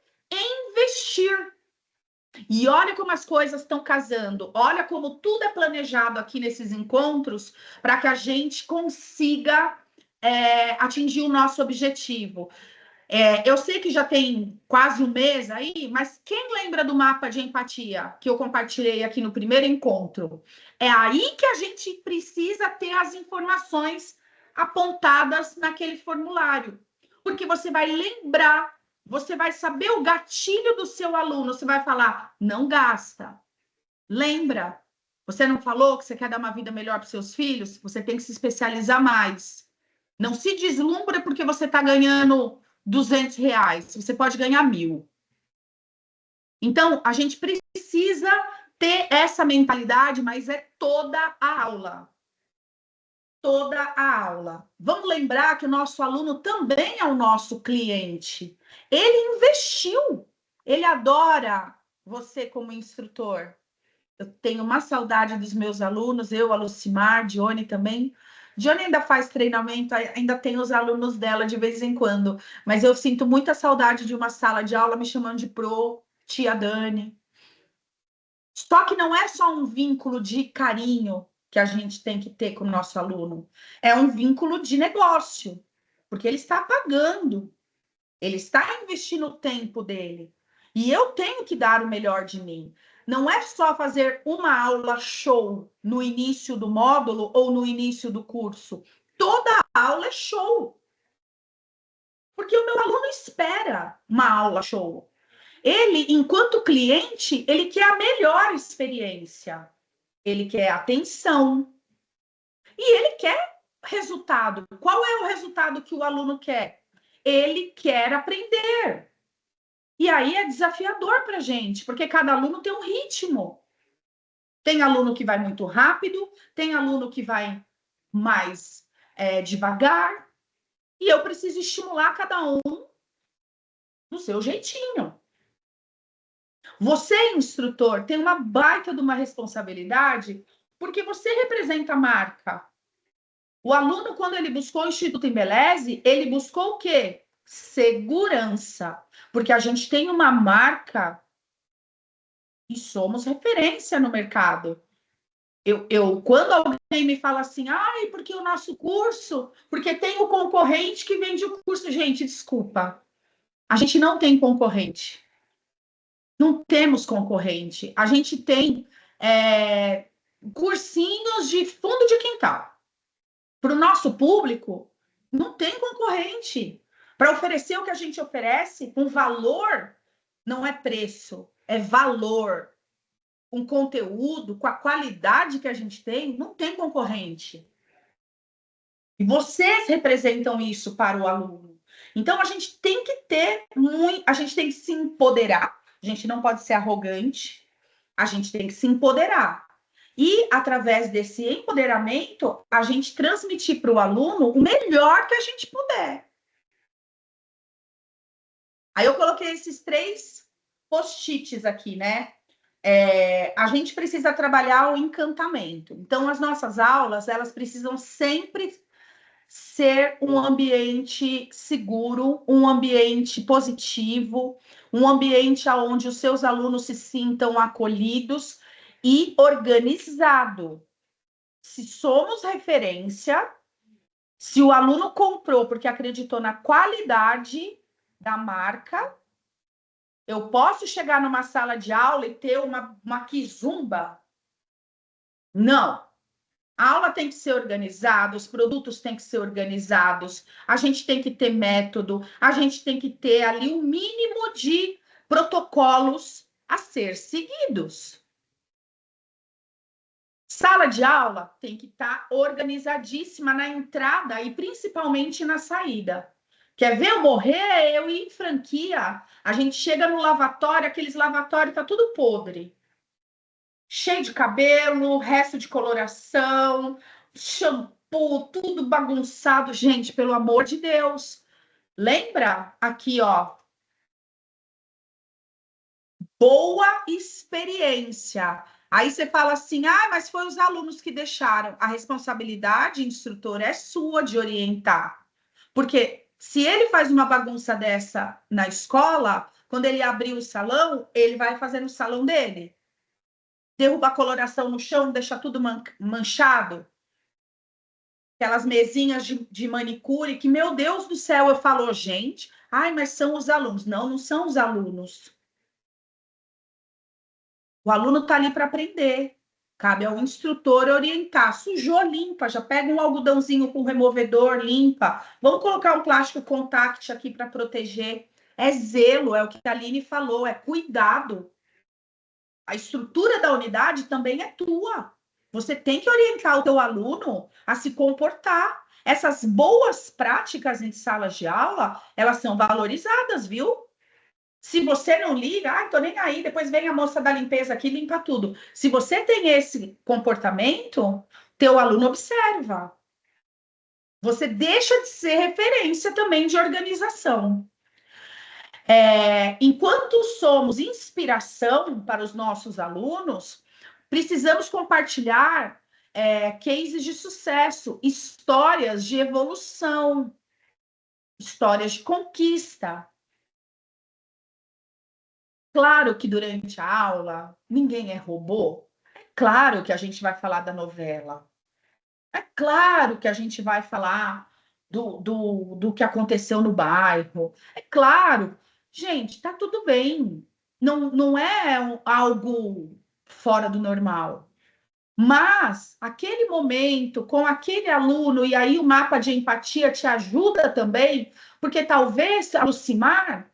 E olha como as coisas estão casando. Olha como tudo é planejado aqui nesses encontros para que a gente consiga atingir o nosso objetivo. Eu sei que já tem quase um mês aí, mas quem lembra do mapa de empatia que eu compartilhei aqui no primeiro encontro? É aí que a gente precisa ter as informações apontadas naquele formulário. Porque você vai lembrar, você vai saber o gatilho do seu aluno, você vai falar, não gasta. Lembra? Você não falou que você quer dar uma vida melhor para os seus filhos? Você tem que se especializar mais. Não se deslumbra porque você está ganhando R$200, você pode ganhar 1.000. Então, a gente precisa ter essa mentalidade, mas é toda a aula. Toda a aula. Vamos lembrar que o nosso aluno também é o nosso cliente. Ele investiu, ele adora você como instrutor. Eu tenho uma saudade dos meus alunos, eu, a Lucimar, Dione também. Dione ainda faz treinamento, ainda tem os alunos dela de vez em quando, mas eu sinto muita saudade de uma sala de aula me chamando de pro, tia Dani. Só que não é só um vínculo de carinho que a gente tem que ter com o nosso aluno, é um vínculo de negócio, porque ele está pagando, ele está investindo o tempo dele, e eu tenho que dar o melhor de mim. Não é só fazer uma aula show no início do módulo ou no início do curso. Toda aula é show. Porque o meu aluno espera uma aula show. Ele, enquanto cliente, ele quer a melhor experiência. Ele quer atenção. E ele quer resultado. Qual é o resultado que o aluno quer? Ele quer aprender. E aí é desafiador para a gente, porque cada aluno tem um ritmo. Tem aluno que vai muito rápido, tem aluno que vai mais devagar, e eu preciso estimular cada um do seu jeitinho. Você, instrutor, tem uma baita de uma responsabilidade, porque você representa a marca. O aluno, quando ele buscou o Instituto Embeleze, ele buscou o quê? Segurança. Porque a gente tem uma marca e somos referência no mercado. Quando alguém me fala assim, ai, porque o nosso curso, porque tem o concorrente que vende o curso. Gente, desculpa, a gente não tem concorrente. Não temos concorrente. A gente tem cursinhos de fundo de quintal. Para o nosso público, não tem concorrente. Para oferecer o que a gente oferece, com valor, não é preço, é valor. Com conteúdo, com a qualidade que a gente tem, não tem concorrente. E vocês representam isso para o aluno. Então, a gente tem que a gente tem que se empoderar. A gente não pode ser arrogante, a gente tem que se empoderar. E, através desse empoderamento, a gente transmitir para o aluno o melhor que a gente puder. Aí eu coloquei esses 3 post-its aqui, né? A gente precisa trabalhar o encantamento. Então, as nossas aulas, elas precisam sempre ser um ambiente seguro, um ambiente positivo, um ambiente onde os seus alunos se sintam acolhidos e organizado. Se somos referência, se o aluno comprou porque acreditou na qualidade da marca, eu posso chegar numa sala de aula e ter uma quizumba? Não. A aula tem que ser organizada, os produtos têm que ser organizados, a gente tem que ter método, a gente tem que ter ali um mínimo de protocolos a ser seguidos. Sala de aula tem que estar organizadíssima na entrada e principalmente na saída. Quer ver eu morrer? Eu ir em franquia. A gente chega no lavatório, aqueles lavatórios tá tudo podre. Cheio de cabelo, resto de coloração, shampoo, tudo bagunçado. Gente, pelo amor de Deus. Lembra? Aqui, ó. Boa experiência. Aí você fala assim, mas foi os alunos que deixaram. A responsabilidade, instrutor, é sua de orientar. Porque se ele faz uma bagunça dessa na escola, quando ele abrir o salão, ele vai fazer no salão dele. Derruba a coloração no chão, deixa tudo manchado. Aquelas mesinhas de manicure, que, meu Deus do céu, eu falo, gente, mas são os alunos. Não, não são os alunos. O aluno está ali para aprender. Cabe ao instrutor orientar. Sujou, limpa. Já pega um algodãozinho com removedor, limpa. Vamos colocar um plástico contact aqui para proteger. É zelo, é o que a Aline falou, é cuidado. A estrutura da unidade também é tua. Você tem que orientar o teu aluno a se comportar. Essas boas práticas em salas de aula, elas são valorizadas, viu? Se você não liga, tô nem aí, depois vem a moça da limpeza aqui e limpa tudo. Se você tem esse comportamento, teu aluno observa. Você deixa de ser referência também de organização. Enquanto somos inspiração para os nossos alunos, precisamos compartilhar cases de sucesso, histórias de evolução, histórias de conquista. Claro que durante a aula ninguém é robô. É claro que a gente vai falar da novela. É claro que a gente vai falar do que aconteceu no bairro. É claro. Gente, tá tudo bem. Não é algo fora do normal. Mas aquele momento com aquele aluno, e aí o mapa de empatia te ajuda também, porque talvez a Lucimar,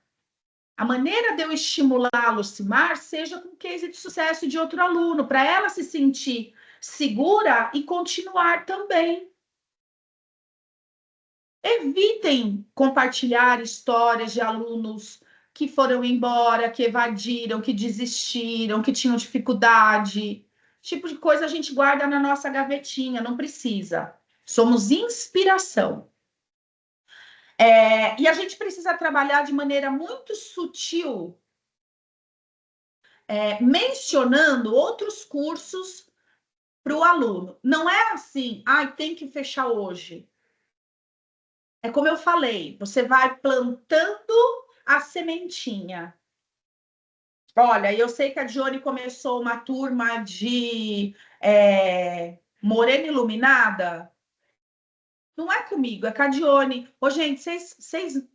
a maneira de eu estimular a Lucimar seja com case de sucesso de outro aluno, para ela se sentir segura e continuar também. Evitem compartilhar histórias de alunos que foram embora, que evadiram, que desistiram, que tinham dificuldade. Esse tipo de coisa a gente guarda na nossa gavetinha, não precisa. Somos inspiração. E a gente precisa trabalhar de maneira muito sutil, mencionando outros cursos para o aluno. Não é assim, tem que fechar hoje. É como eu falei, você vai plantando a sementinha. Olha, eu sei que a Dione começou uma turma de Morena Iluminada. Não é comigo, é com a Dione. Ô, gente, vocês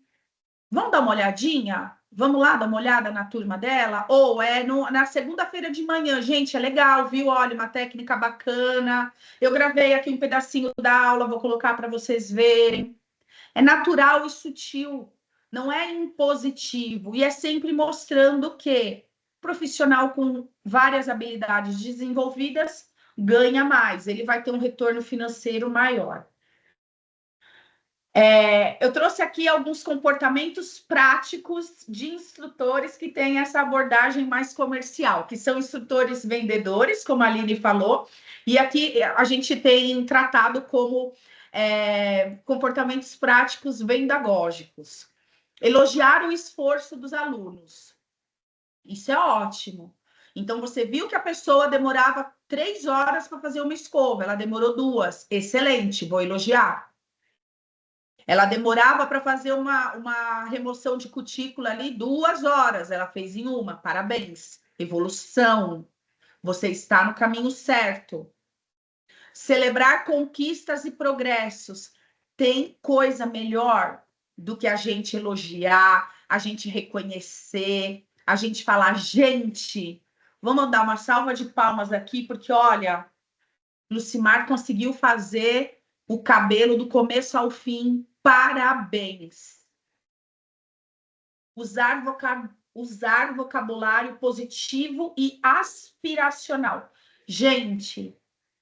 vão dar uma olhadinha? Vamos lá dar uma olhada na turma dela? Ou na segunda-feira de manhã. Gente, é legal, viu? Olha, uma técnica bacana. Eu gravei aqui um pedacinho da aula, vou colocar para vocês verem. É natural e sutil, não é impositivo. E é sempre mostrando que profissional com várias habilidades desenvolvidas ganha mais, ele vai ter um retorno financeiro maior. Eu trouxe aqui alguns comportamentos práticos de instrutores que têm essa abordagem mais comercial, que são instrutores vendedores, como a Aline falou, e aqui a gente tem tratado como comportamentos práticos vendagógicos. Elogiar o esforço dos alunos. Isso é ótimo. Então, você viu que a pessoa demorava 3 horas para fazer uma escova, ela demorou 2. Excelente, vou elogiar. Ela demorava para fazer uma remoção de cutícula ali 2 horas, ela fez em 1. Parabéns. Evolução. Você está no caminho certo. Celebrar conquistas e progressos. Tem coisa melhor do que a gente elogiar, a gente reconhecer, a gente falar, gente, vamos dar uma salva de palmas aqui, porque, olha, Lucimar conseguiu fazer o cabelo do começo ao fim. Parabéns. Usar vocabulário positivo e aspiracional. Gente,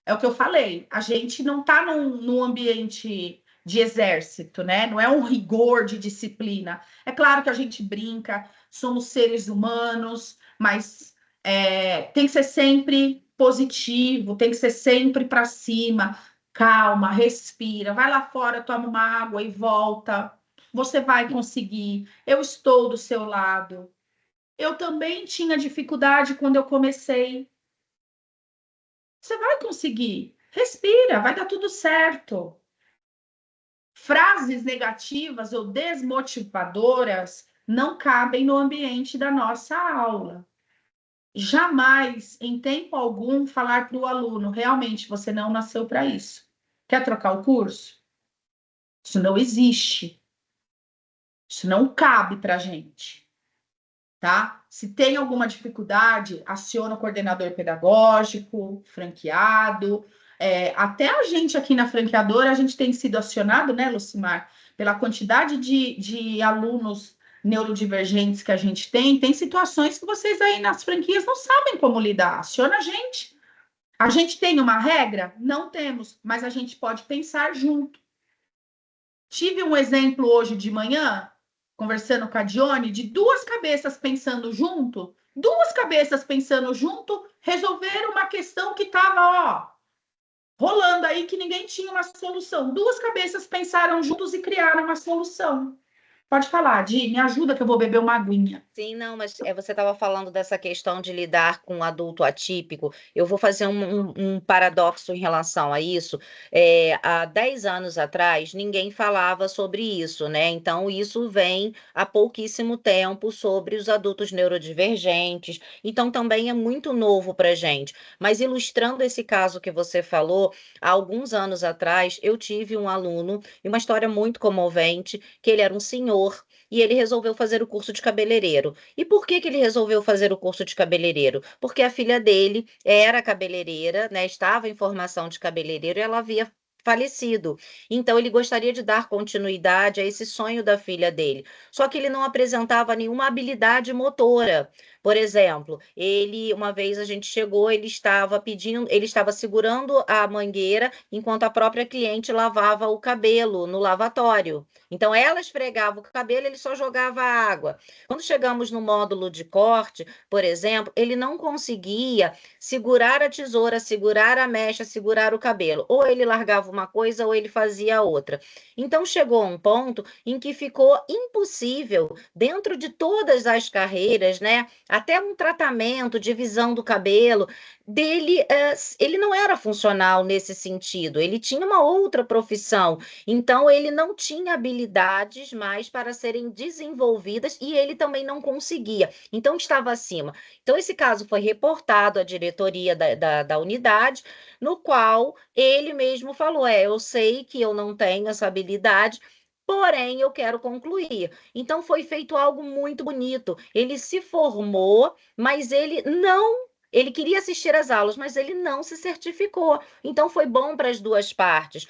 é o que eu falei, a gente não está num ambiente de exército, né? Não é um rigor de disciplina. É claro que a gente brinca, somos seres humanos, mas tem que ser sempre positivo, tem que ser sempre para cima. Calma, respira, vai lá fora, toma uma água e volta. você vai conseguir, eu estou do seu lado. Eu também tinha dificuldade quando eu comecei. Você vai conseguir. Respira, vai dar tudo certo. Frases negativas ou desmotivadoras não cabem no ambiente da nossa aula. Jamais, em tempo algum, falar para o aluno, realmente, você não nasceu para isso. Quer trocar o curso? Isso não existe. Isso não cabe para a gente, tá? Se tem alguma dificuldade, aciona o coordenador pedagógico, franqueado. Até a gente aqui na franqueadora, a gente tem sido acionado, né, Lucimar, pela quantidade de alunos neurodivergentes que a gente tem. Tem situações que vocês aí nas franquias não sabem como lidar. Aciona a gente. A gente tem uma regra? Não temos, mas a gente pode pensar junto. Tive um exemplo hoje de manhã, conversando com a Dione, de duas cabeças pensando junto, resolveram uma questão que estava, rolando aí, que ninguém tinha uma solução. Duas cabeças pensaram juntos e criaram uma solução. Pode falar, Di, me ajuda que eu vou beber uma aguinha. Sim, não, mas você estava falando dessa questão de lidar com um adulto atípico. Eu vou fazer um paradoxo em relação a isso. Há 10 anos atrás, ninguém falava sobre isso, né? Então, isso vem há pouquíssimo tempo sobre os adultos neurodivergentes. Então, também é muito novo para a gente. Mas, ilustrando esse caso que você falou, há alguns anos atrás, eu tive um aluno, e uma história muito comovente, que ele era um senhor, e ele resolveu fazer o curso de cabeleireiro. E por que ele resolveu fazer o curso de cabeleireiro? Porque a filha dele era cabeleireira, né? Estava em formação de cabeleireiro e ela havia falecido. Então ele gostaria de dar continuidade a esse sonho da filha dele. Só que ele não apresentava nenhuma habilidade motora. Por exemplo, uma vez a gente chegou, ele estava segurando a mangueira enquanto a própria cliente lavava o cabelo no lavatório. Então ela esfregava o cabelo, ele só jogava água. Quando chegamos no módulo de corte, por exemplo, ele não conseguia segurar a tesoura, segurar a mecha, segurar o cabelo. Ou ele largava uma coisa ou ele fazia outra. Então chegou a um ponto em que ficou impossível, dentro de todas as carreiras, né, até um tratamento de visão do cabelo dele, ele não era funcional nesse sentido, ele tinha uma outra profissão, então ele não tinha habilidades mais para serem desenvolvidas e ele também não conseguia, então estava acima. Então esse caso foi reportado à diretoria da unidade, no qual ele mesmo falou, eu sei que eu não tenho essa habilidade, porém eu quero concluir. Então foi feito algo muito bonito. Ele se formou, mas ele queria assistir às aulas, mas ele não se certificou. Então foi bom para as duas partes.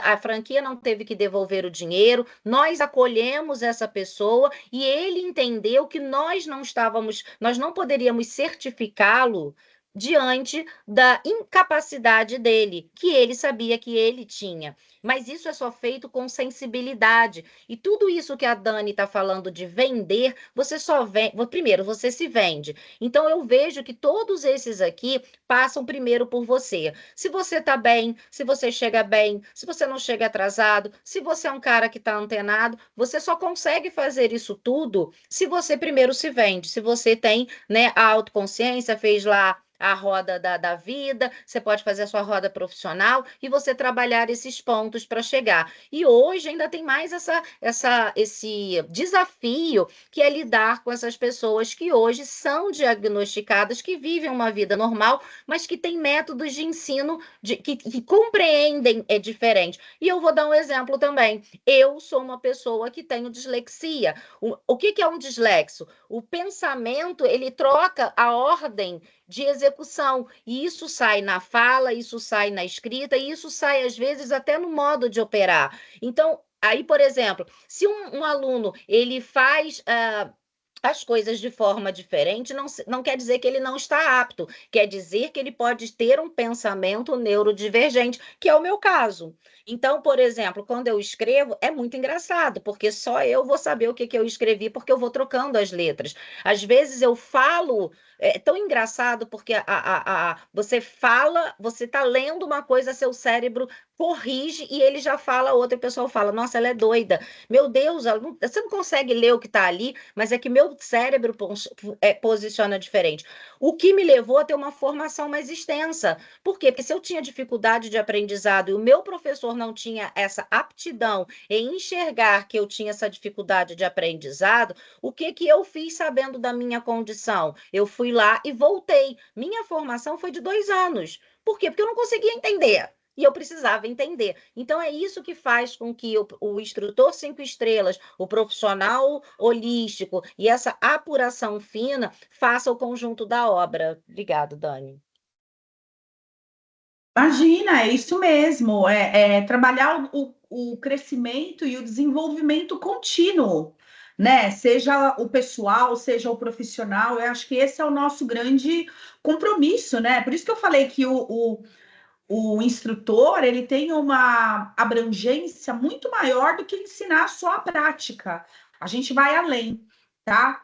A franquia não teve que devolver o dinheiro, nós acolhemos essa pessoa e ele entendeu que nós não poderíamos certificá-lo diante da incapacidade dele, que ele sabia que ele tinha. Mas isso é só feito com sensibilidade. E tudo isso que a Dani está falando de vender, você só vende. Primeiro, você se vende. Então, eu vejo que todos esses aqui passam primeiro por você. Se você está bem, se você chega bem, se você não chega atrasado, se você é um cara que está antenado, você só consegue fazer isso tudo se você primeiro se vende, se você tem, né, a autoconsciência, fez lá a roda da vida, você pode fazer a sua roda profissional e você trabalhar esses pontos para chegar. E hoje ainda tem mais esse desafio que é lidar com essas pessoas que hoje são diagnosticadas, que vivem uma vida normal, mas que têm métodos de ensino que compreendem diferente. E eu vou dar um exemplo também. Eu sou uma pessoa que tenho dislexia. O que é um dislexo? O pensamento, ele troca a ordem de execução, e isso sai na fala, isso sai na escrita, e isso sai, às vezes, até no modo de operar. Então, aí, por exemplo, se um aluno, ele faz as coisas de forma diferente, não quer dizer que ele não está apto, quer dizer que ele pode ter um pensamento neurodivergente, que é o meu caso. Então, por exemplo, quando eu escrevo, é muito engraçado, porque só eu vou saber o que eu escrevi, porque eu vou trocando as letras. Às vezes eu falo, é tão engraçado, porque você fala, você está lendo uma coisa, seu cérebro corrige e ele já fala, outra pessoa fala, nossa, ela é doida. Meu Deus, você não consegue ler o que está ali, mas é que meu cérebro posiciona diferente. O que me levou a ter uma formação mais extensa. Por quê? Porque se eu tinha dificuldade de aprendizado e o meu professor não tinha essa aptidão em enxergar que eu tinha essa dificuldade de aprendizado, o que eu fiz sabendo da minha condição? Eu fui lá e voltei. Minha formação foi de 2 anos. Por quê? Porque eu não conseguia entender. E eu precisava entender. Então, é isso que faz com que o instrutor 5 estrelas, o profissional holístico e essa apuração fina faça o conjunto da obra. Obrigada, Dani. Imagina, é isso mesmo. É trabalhar o crescimento e o desenvolvimento contínuo, né? Seja o pessoal, seja o profissional. Eu acho que esse é o nosso grande compromisso, né? Por isso que eu falei que o instrutor ele tem uma abrangência muito maior do que ensinar só a prática. A gente vai além, tá?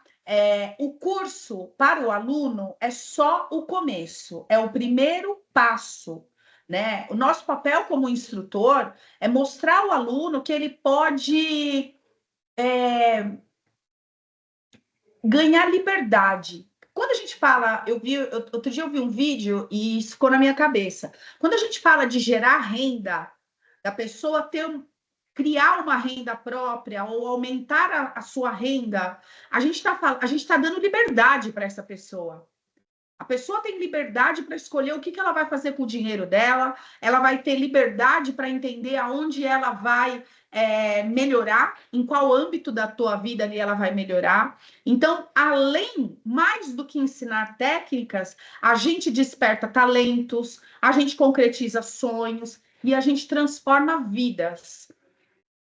O curso para o aluno é só o começo, é o primeiro passo, né? O nosso papel como instrutor é mostrar ao aluno que ele pode ganhar liberdade. Quando a gente fala, outro dia eu vi um vídeo e isso ficou na minha cabeça. Quando a gente fala de gerar renda, da pessoa criar uma renda própria ou aumentar a sua renda, a gente está dando liberdade para essa pessoa. A pessoa tem liberdade para escolher o que ela vai fazer com o dinheiro dela, ela vai ter liberdade para entender aonde ela vai melhorar, em qual âmbito da tua vida ali ela vai melhorar. Então, mais do que ensinar técnicas, a gente desperta talentos, a gente concretiza sonhos e a gente transforma vidas.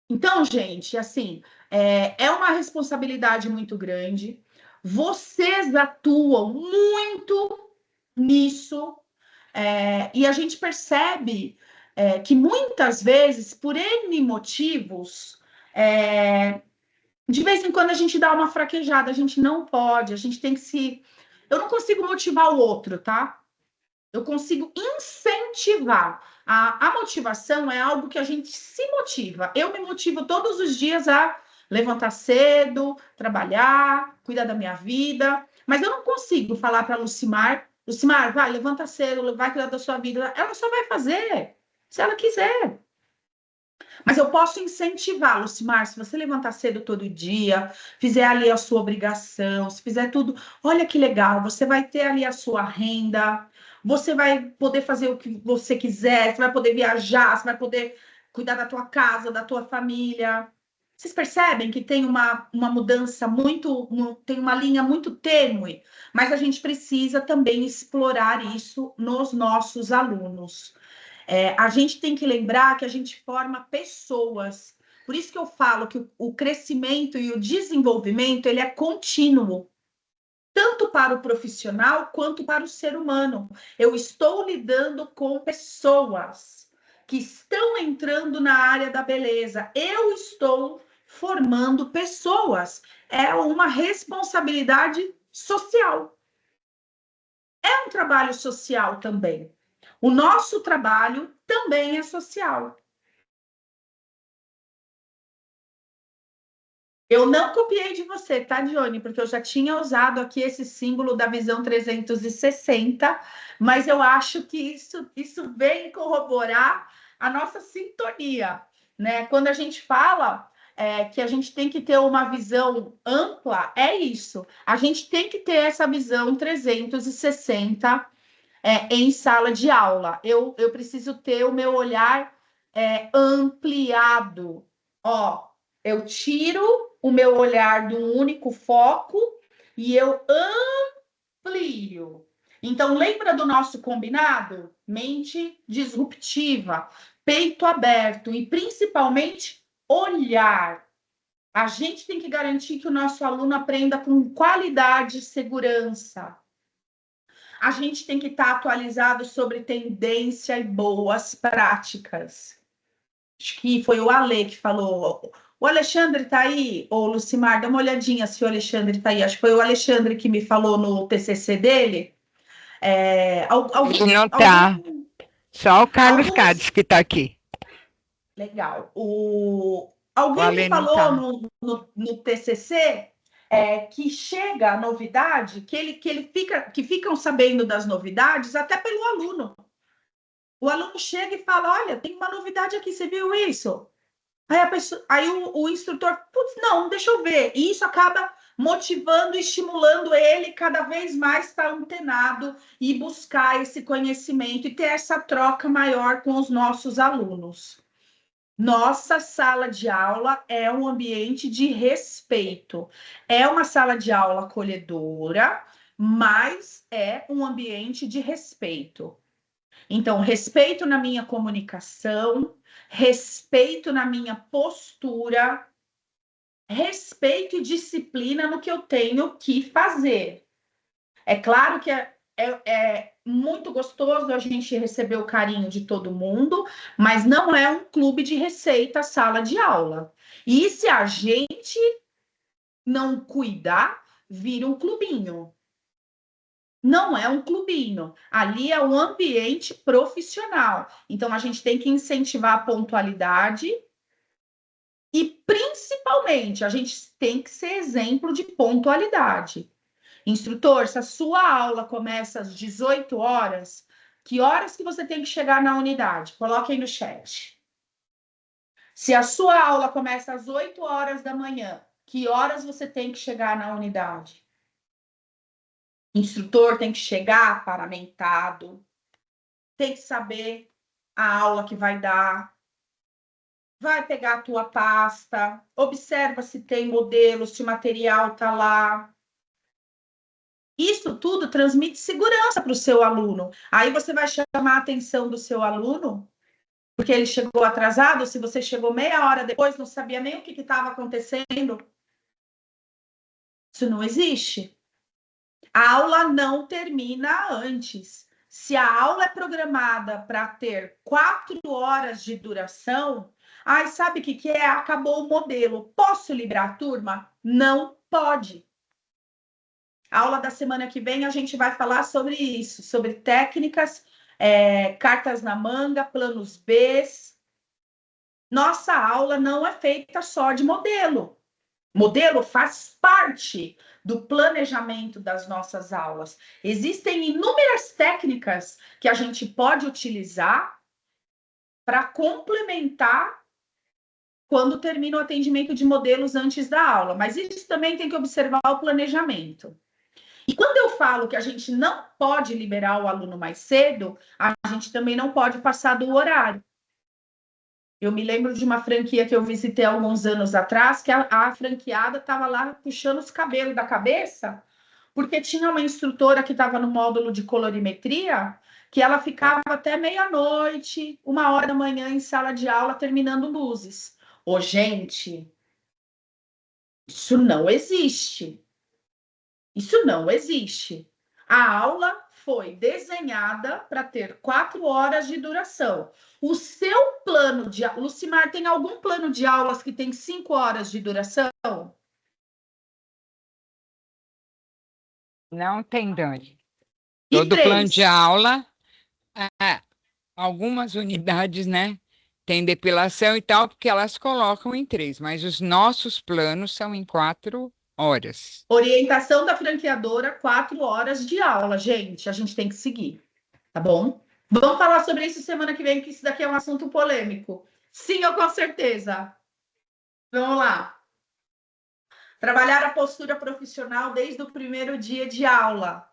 Então, gente, assim, é uma responsabilidade muito grande. Vocês atuam muito nisso, e a gente percebe que muitas vezes, por N motivos, de vez em quando a gente dá uma fraquejada, a gente não pode, a gente tem que se. Eu não consigo motivar o outro, tá? Eu consigo incentivar. A motivação é algo que a gente se motiva. Eu me motivo todos os dias a levantar cedo, trabalhar, cuidar da minha vida. Mas eu não consigo falar para a Lucimar, vai, levanta cedo, vai cuidar da sua vida. Ela só vai fazer se ela quiser. Mas eu posso incentivar, Lucimar, se você levantar cedo todo dia, fizer ali a sua obrigação, se fizer tudo, olha que legal, você vai ter ali a sua renda, você vai poder fazer o que você quiser, você vai poder viajar, você vai poder cuidar da tua casa, da tua família. Vocês percebem que tem uma mudança tem uma linha muito tênue, mas a gente precisa também explorar isso nos nossos alunos. A gente tem que lembrar que a gente forma pessoas. Por isso que eu falo que o crescimento e o desenvolvimento ele é contínuo, tanto para o profissional quanto para o ser humano. Eu estou lidando com pessoas que estão entrando na área da beleza. Eu estou formando pessoas. É uma responsabilidade social. É um trabalho social também. O nosso trabalho também é social. Eu não copiei de você, tá, Dione? Porque eu já tinha usado aqui esse símbolo da visão 360, mas eu acho que isso vem corroborar a nossa sintonia, né? Quando a gente fala que a gente tem que ter uma visão ampla, é isso. A gente tem que ter essa visão 360 em sala de aula. Eu preciso ter o meu olhar ampliado. Ó, eu tiro o meu olhar de um único foco e eu amplio. Então, lembra do nosso combinado? Mente disruptiva, peito aberto e, principalmente, olhar. A gente tem que garantir que o nosso aluno aprenda com qualidade e segurança. A gente tem que estar atualizado sobre tendência e boas práticas. Acho que foi o Ale que falou. O Alexandre está aí? Ô, Lucimar, dá uma olhadinha se o Alexandre está aí. Acho que foi o Alexandre que me falou no TCC dele. Ele não está. Só o Carlos Cades que está aqui. Legal. O Alguém me Ale não falou tá. no TCC que chega a novidade, que ficam sabendo das novidades até pelo aluno. O aluno chega e fala, olha, tem uma novidade aqui, você viu isso? Aí o instrutor, putz, não, deixa eu ver. E isso acaba motivando, estimulando ele cada vez mais estar antenado e buscar esse conhecimento e ter essa troca maior com os nossos alunos. Nossa sala de aula é um ambiente de respeito. É uma sala de aula acolhedora, mas é um ambiente de respeito. Então, respeito na minha comunicação, respeito na minha postura, respeito e disciplina no que eu tenho que fazer. É claro que é muito gostoso a gente receber o carinho de todo mundo, mas não é um clube de receita a sala de aula. E se a gente não cuidar, vira um clubinho. Não é um clubinho. Ali é um ambiente profissional. Então, a gente tem que incentivar a pontualidade e, principalmente, a gente tem que ser exemplo de pontualidade. Instrutor, se a sua aula começa às 18 horas, que horas que você tem que chegar na unidade? Coloque aí no chat. Se a sua aula começa às 8 horas da manhã, que horas você tem que chegar na unidade? Instrutor tem que chegar paramentado, tem que saber a aula que vai dar, vai pegar a tua pasta, observa se tem modelo, se o material está lá. Isso tudo transmite segurança para o seu aluno. Aí você vai chamar a atenção do seu aluno, porque ele chegou atrasado, se você chegou meia hora depois, não sabia nem o que estava acontecendo. Isso não existe. A aula não termina antes. Se a aula é programada para ter 4 horas de duração, sabe o que é? Acabou o modelo. Posso liberar a turma? Não pode. A aula da semana que vem a gente vai falar sobre isso, sobre técnicas, cartas na manga, planos B. Nossa aula não é feita só de modelo. Modelo faz parte do planejamento das nossas aulas. Existem inúmeras técnicas que a gente pode utilizar para complementar quando termina o atendimento de modelos antes da aula, mas isso também tem que observar o planejamento. E quando eu falo que a gente não pode liberar o aluno mais cedo, a gente também não pode passar do horário. Eu me lembro de uma franquia que eu visitei alguns anos atrás, que a franqueada estava lá puxando os cabelos da cabeça, porque tinha uma instrutora que estava no módulo de colorimetria, que ela ficava até meia-noite, 1 hora da manhã em sala de aula, terminando luzes. Ô, gente, isso não existe. Isso não existe. A aula foi desenhada para ter 4 horas de duração. O seu plano de... Lucimar, tem algum plano de aulas que tem 5 horas de duração? Não tem, Dani. E Todo plano 3? de aula, algumas unidades, né, tem depilação e tal, porque elas colocam em 3, mas os nossos planos são em 4 horas. Orientação da franqueadora, 4 horas de aula, gente. A gente tem que seguir, tá bom? Vamos falar sobre isso semana que vem, que isso daqui é um assunto polêmico. Sim, ou com certeza. Vamos lá. Trabalhar a postura profissional desde o primeiro dia de aula.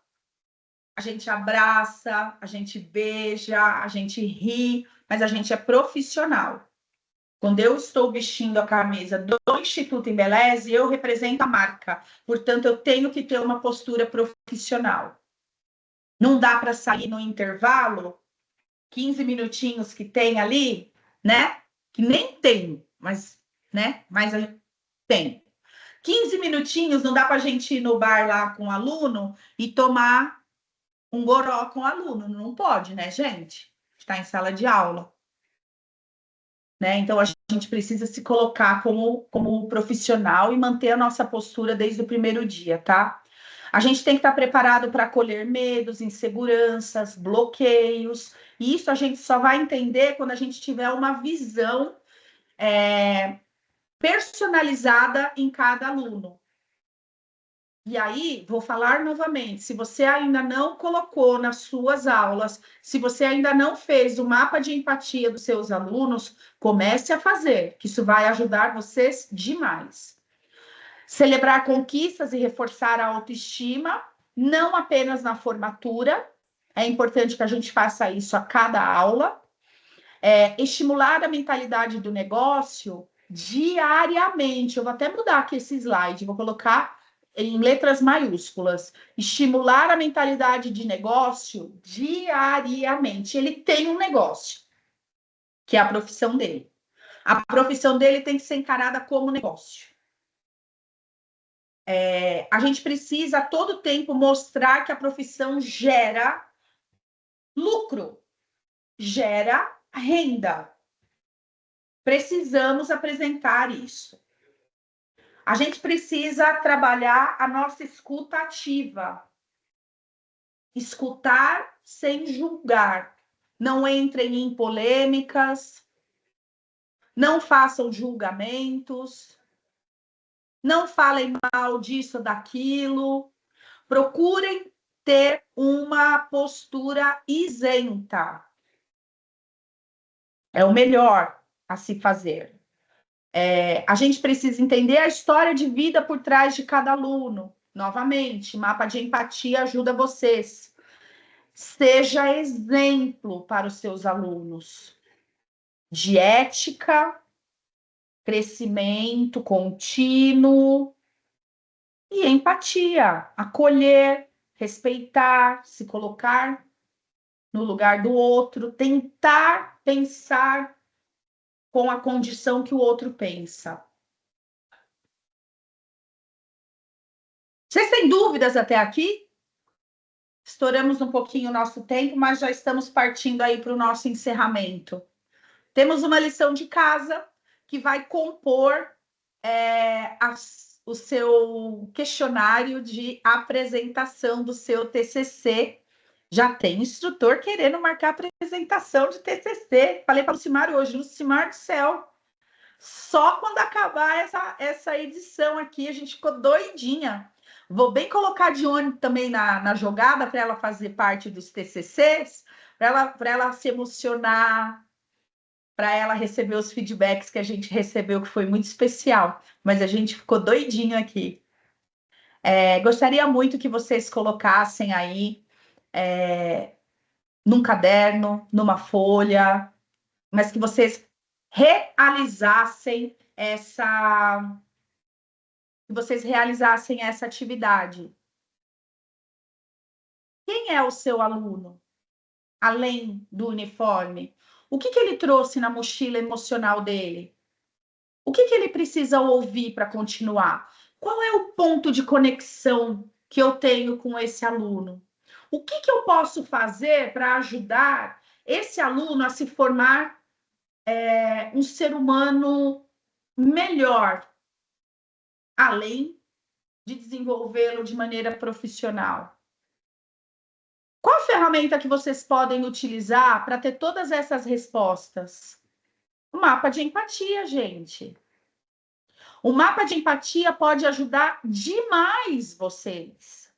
A gente abraça, a gente beija, a gente ri, mas a gente é profissional. Quando eu estou vestindo a camisa do Instituto Embeleze, eu represento a marca. Portanto, eu tenho que ter uma postura profissional. Não dá para sair no intervalo, 15 minutinhos que tem ali, né? Que nem tem, mas, né? Mas tem. 15 minutinhos, não dá para a gente ir no bar lá com o aluno e tomar um goró com o aluno. Não pode, né, gente? Está em sala de aula. Né? Então, a gente precisa se colocar como profissional e manter a nossa postura desde o primeiro dia, tá? A gente tem que estar preparado para acolher medos, inseguranças, bloqueios. E isso a gente só vai entender quando a gente tiver uma visão personalizada em cada aluno. E aí, vou falar novamente, se você ainda não colocou nas suas aulas, se você ainda não fez o mapa de empatia dos seus alunos, comece a fazer, que isso vai ajudar vocês demais. Celebrar conquistas e reforçar a autoestima, não apenas na formatura, é importante que a gente faça isso a cada aula. Estimular a mentalidade do negócio diariamente. Eu vou até mudar aqui esse slide, vou colocar em letras maiúsculas. Estimular a mentalidade de negócio diariamente. Ele tem um negócio, que é a profissão dele. A profissão dele tem que ser encarada como negócio. A gente precisa a todo tempo mostrar que a profissão gera lucro, gera renda. Precisamos apresentar isso. A gente precisa trabalhar a nossa escuta ativa. Escutar sem julgar. Não entrem em polêmicas. Não façam julgamentos. Não falem mal disso ou daquilo. Procurem ter uma postura isenta. É o melhor a se fazer. A gente precisa entender a história de vida por trás de cada aluno. Novamente, mapa de empatia ajuda vocês. Seja exemplo para os seus alunos de ética, crescimento contínuo e empatia. Acolher, respeitar, se colocar no lugar do outro, tentar pensar com a condição que o outro pensa. Vocês têm dúvidas até aqui? Estouramos um pouquinho o nosso tempo, mas já estamos partindo aí para o nosso encerramento. Temos uma lição de casa que vai compor o seu questionário de apresentação do seu TCC. Já tem instrutor querendo marcar apresentação de TCC. Falei para o Lucimar hoje, Lucimar do céu. Só quando acabar essa edição aqui, a gente ficou doidinha. Vou bem colocar de olho também na jogada para ela fazer parte dos TCCs, para ela se emocionar, para ela receber os feedbacks que a gente recebeu, que foi muito especial. Mas a gente ficou doidinho aqui. Gostaria muito que vocês colocassem aí num caderno, numa folha, mas que vocês realizassem essa atividade. Quem é o seu aluno? Além do uniforme? O que ele trouxe na mochila emocional dele? O que ele precisa ouvir para continuar? Qual é o ponto de conexão que eu tenho com esse aluno? O que eu posso fazer para ajudar esse aluno a se formar um ser humano melhor, além de desenvolvê-lo de maneira profissional? Qual a ferramenta que vocês podem utilizar para ter todas essas respostas? O mapa de empatia, gente. O mapa de empatia pode ajudar demais vocês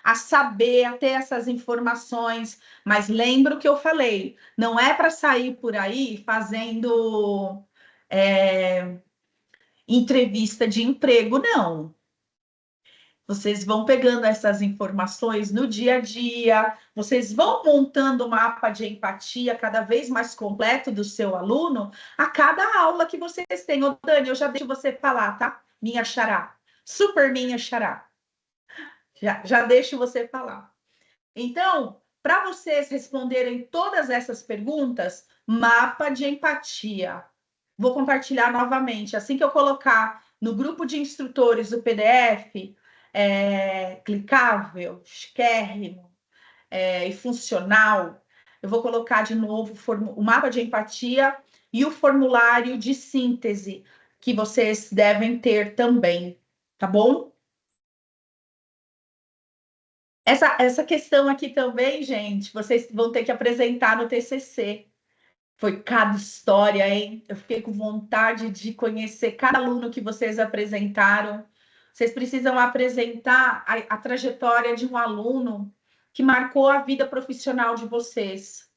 a saber, a ter essas informações. Mas lembra o que eu falei, não é para sair por aí fazendo entrevista de emprego, não. Vocês vão pegando essas informações no dia a dia, vocês vão montando o mapa de empatia cada vez mais completo do seu aluno a cada aula que vocês têm. Ô, Dani, eu já deixo você falar, tá? Minha xará, super minha xará. Já deixo você falar. Então, para vocês responderem todas essas perguntas, mapa de empatia. Vou compartilhar novamente. Assim que eu colocar no grupo de instrutores do PDF, clicável, chiquérrimo e funcional, eu vou colocar de novo o mapa de empatia e o formulário de síntese que vocês devem ter também, tá bom? Essa questão aqui também, gente, vocês vão ter que apresentar no TCC. Foi cada história, hein? Eu fiquei com vontade de conhecer cada aluno que vocês apresentaram. Vocês precisam apresentar a trajetória de um aluno que marcou a vida profissional de vocês.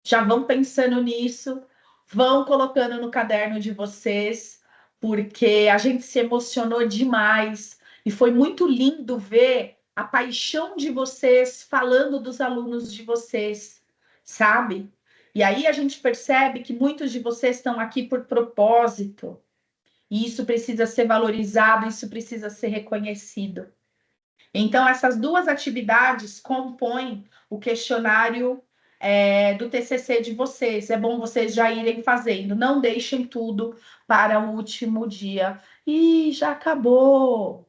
Já vão pensando nisso, vão colocando no caderno de vocês, porque a gente se emocionou demais e foi muito lindo ver a paixão de vocês falando dos alunos de vocês, sabe? E aí a gente percebe que muitos de vocês estão aqui por propósito, e isso precisa ser valorizado, isso precisa ser reconhecido. Então, essas duas atividades compõem o questionário do TCC de vocês. É bom vocês já irem fazendo. Não deixem tudo para o último dia. Ih, já acabou.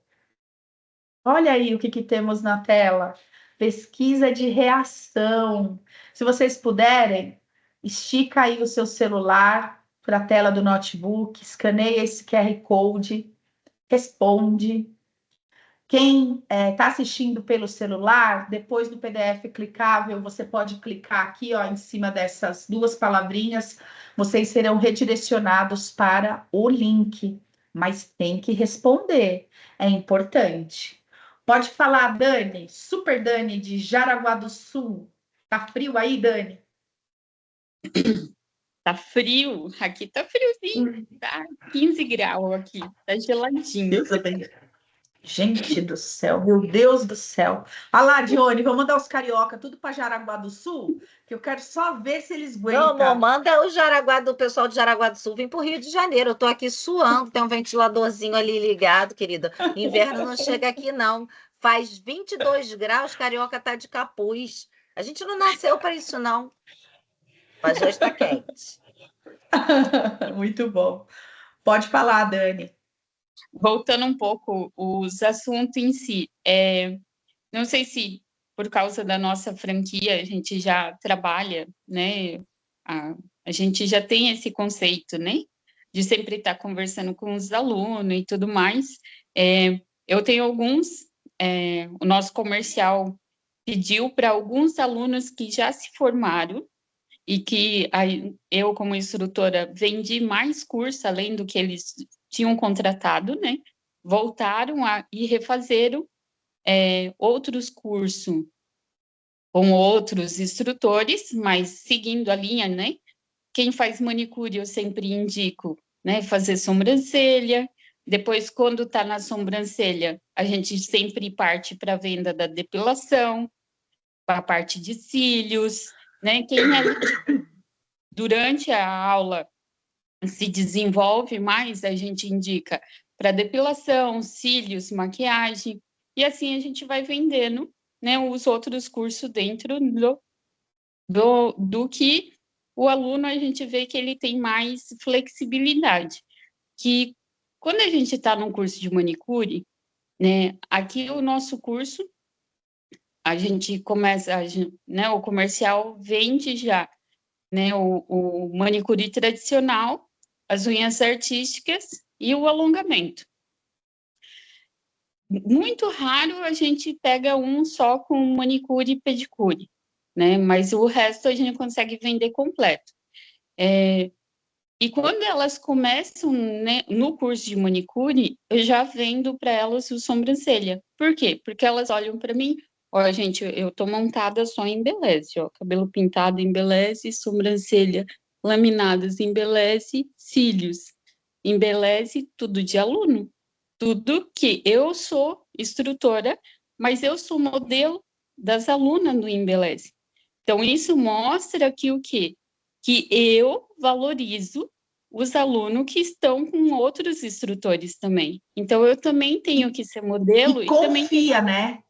Olha aí o que temos na tela. Pesquisa de reação. Se vocês puderem, estica aí o seu celular para a tela do notebook, escaneia esse QR Code, responde. Quem está assistindo pelo celular, depois do PDF clicável, você pode clicar aqui, ó, em cima dessas duas palavrinhas, vocês serão redirecionados para o link, mas tem que responder, é importante. Pode falar, Dani, Super Dani, de Jaraguá do Sul. Tá frio aí, Dani? Tá frio, aqui tá friozinho, tá 15 graus aqui, tá geladinho. Deus abençoe. Gente do céu, meu Deus do céu. Olha lá, Dione, vou mandar os carioca tudo para Jaraguá do Sul, que eu quero só ver se eles aguentam. Não, manda o pessoal de Jaraguá do Sul vir para o Rio de Janeiro. Eu tô aqui suando, tem um ventiladorzinho ali ligado, querida. Inverno não chega aqui, não. Faz 22 graus, carioca tá de capuz. A gente não nasceu para isso, não. Mas hoje está quente. Muito bom. Pode falar, Dani. Voltando um pouco, os assuntos em si. Não sei se por causa da nossa franquia a gente já trabalha, né? A gente já tem esse conceito, né? De sempre estar conversando com os alunos e tudo mais. Eu tenho alguns, o nosso comercial pediu para alguns alunos que já se formaram e que eu, como instrutora, vendi mais curso, além do que eles tinham contratado, né? Voltaram e refazeram outros cursos com outros instrutores, mas seguindo a linha, né? Quem faz manicure, eu sempre indico, né? Fazer sobrancelha. Depois, quando está na sobrancelha, a gente sempre parte para a venda da depilação, para a parte de cílios, né? Quem durante a aula se desenvolve mais, a gente indica para depilação, cílios, maquiagem, e assim a gente vai vendendo, né, os outros cursos dentro do que o aluno, a gente vê que ele tem mais flexibilidade. Que quando a gente está num curso de manicure, né, aqui o nosso curso, a gente começa, né, o comercial vende já, né, o manicure tradicional, as unhas artísticas e o alongamento. Muito raro a gente pega um só com manicure e pedicure, né? Mas o resto a gente consegue vender completo. E quando elas começam, né, no curso de manicure, eu já vendo para elas o sobrancelha. Por quê? Porque elas olham para mim, ó, gente, eu tô montada só em embeleze, ó, cabelo pintado em embeleze, sobrancelha laminadas em embeleze, cílios embeleze, tudo de aluno. Tudo que eu sou instrutora, mas eu sou modelo das alunas do embeleze. Então, isso mostra que o quê? Que eu valorizo os alunos que estão com outros instrutores também. Então, eu também tenho que ser modelo. E confia, também... né?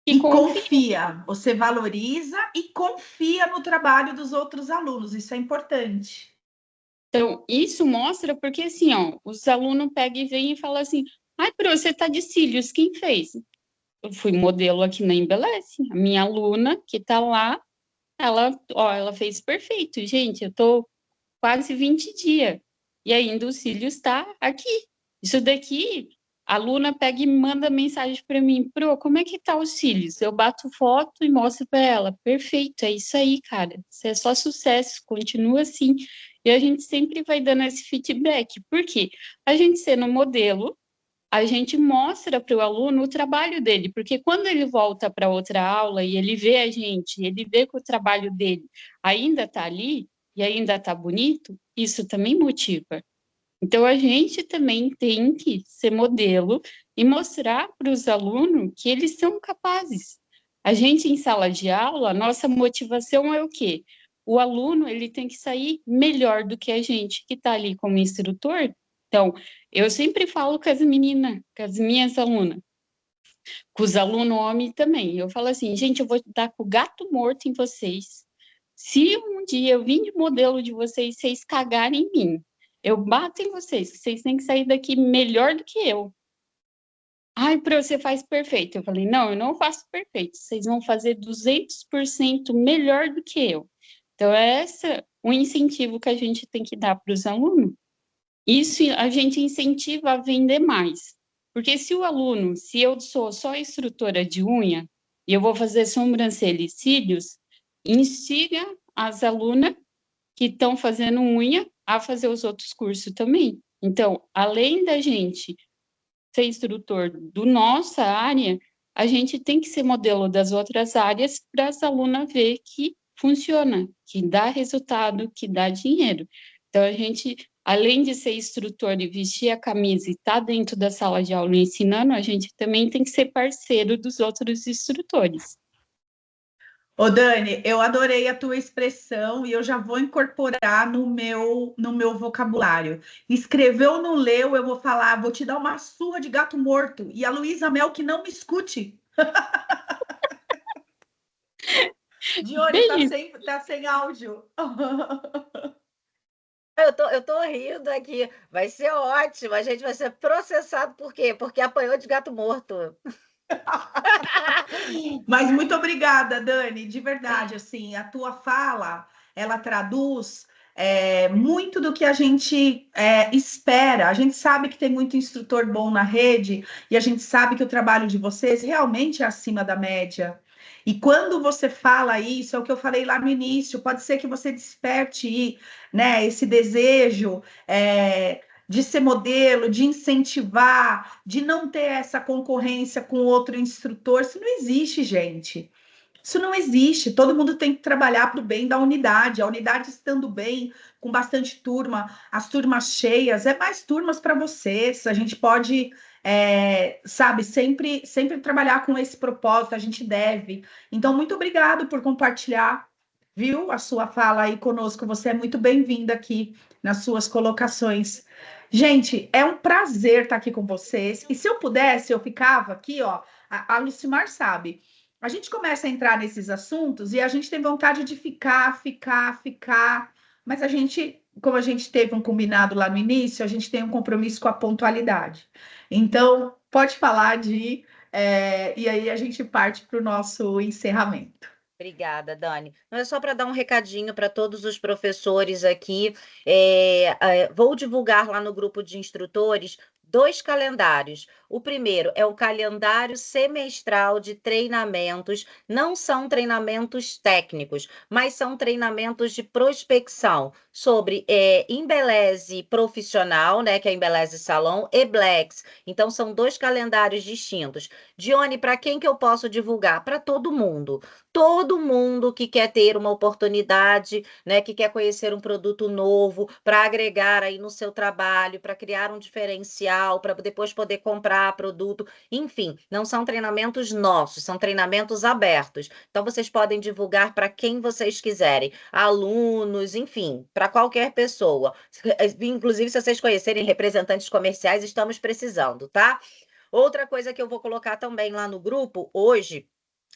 E confia. Você valoriza e confia no trabalho dos outros alunos. Isso é importante. Então, isso mostra porque, assim, ó, os alunos pegam e vêm e falam assim, ai, Pro, você tá de cílios, quem fez? Eu fui modelo aqui na Embeleze. A minha aluna, que tá lá, ela fez perfeito. Gente, eu tô quase 20 dias. E ainda o cílios está aqui. Isso daqui A aluna pega e manda mensagem para mim, Pro, como é que tá os cílios? Eu bato foto e mostro para ela. Perfeito, é isso aí, cara. Isso é só sucesso, continua assim. E a gente sempre vai dando esse feedback. Por quê? A gente sendo modelo, a gente mostra para o aluno o trabalho dele, porque quando ele volta para outra aula e ele vê a gente, ele vê que o trabalho dele ainda está ali e ainda está bonito, isso também motiva. Então, a gente também tem que ser modelo e mostrar para os alunos que eles são capazes. A gente, em sala de aula, a nossa motivação é o quê? O aluno ele tem que sair melhor do que a gente que está ali como instrutor. Então, eu sempre falo com as meninas, com as minhas alunas, com os alunos homens também. Eu falo assim, gente, eu vou dar com o gato morto em vocês. Se um dia eu vim de modelo de vocês, vocês cagarem em mim, eu bato em vocês, vocês têm que sair daqui melhor do que eu. Ai, Pro, você faz perfeito. Eu falei, não, eu não faço perfeito, vocês vão fazer 200% melhor do que eu. Então, é esse o incentivo que a gente tem que dar para os alunos. Isso a gente incentiva a vender mais. Porque se o aluno, se eu sou só instrutora de unha, e eu vou fazer sobrancelha e cílios, instiga as alunas que estão fazendo unha a fazer os outros cursos também. Então, além da gente ser instrutor do nossa área, a gente tem que ser modelo das outras áreas para as alunas ver que funciona, que dá resultado, que dá dinheiro. Então, a gente, além de ser instrutor e vestir a camisa e estar dentro da sala de aula ensinando, a gente também tem que ser parceiro dos outros instrutores. Ô, Dani, eu adorei a tua expressão e eu já vou incorporar no meu vocabulário. Escreveu, não leu, eu vou falar, vou te dar uma surra de gato morto. E a Luísa Mel que não me escute. Dione, tá sem áudio. Eu tô rindo aqui. Vai ser ótimo. A gente vai ser processado por quê? Porque apanhou de gato morto. Mas muito obrigada, Dani, de verdade, assim, a tua fala, ela traduz muito do que a gente espera. A gente sabe que tem muito instrutor bom na rede e a gente sabe que o trabalho de vocês realmente é acima da média. E quando você fala isso, é o que eu falei lá no início, pode ser que você desperte, né, esse desejo, de ser modelo, de incentivar, de não ter essa concorrência com outro instrutor. Isso não existe, gente. Isso não existe. Todo mundo tem que trabalhar para o bem da unidade. A unidade estando bem, com bastante turma, as turmas cheias, é mais turmas para vocês. A gente pode, sabe, sempre trabalhar com esse propósito. A gente deve. Então, muito obrigado por compartilhar, viu, a sua fala aí conosco. Você é muito bem-vinda aqui nas suas colocações. Gente, é um prazer estar aqui com vocês. E se eu pudesse, eu ficava aqui, ó. A Lucimar sabe. A gente começa a entrar nesses assuntos e a gente tem vontade de ficar. Mas a gente, como a gente teve um combinado lá no início, a gente tem um compromisso com a pontualidade. Então, pode falar e aí a gente parte para o nosso encerramento. Obrigada, Dani. Não é só para dar um recadinho para todos os professores aqui. Vou divulgar lá no grupo de instrutores 2 calendários. O primeiro é o calendário semestral de treinamentos. Não são treinamentos técnicos, mas são treinamentos de prospecção sobre Embeleze profissional, né, que é Embeleze Salão, e Blacks. Então, são 2 calendários distintos. Dione, para quem que eu posso divulgar? Para todo mundo. Todo mundo que quer ter uma oportunidade, né, que quer conhecer um produto novo para agregar aí no seu trabalho, para criar um diferencial, para depois poder comprar produto, enfim, não são treinamentos nossos, são treinamentos abertos. Então vocês podem divulgar para quem vocês quiserem, alunos, enfim, para qualquer pessoa. Inclusive, se vocês conhecerem representantes comerciais, estamos precisando, tá? Outra coisa que eu vou colocar também lá no grupo hoje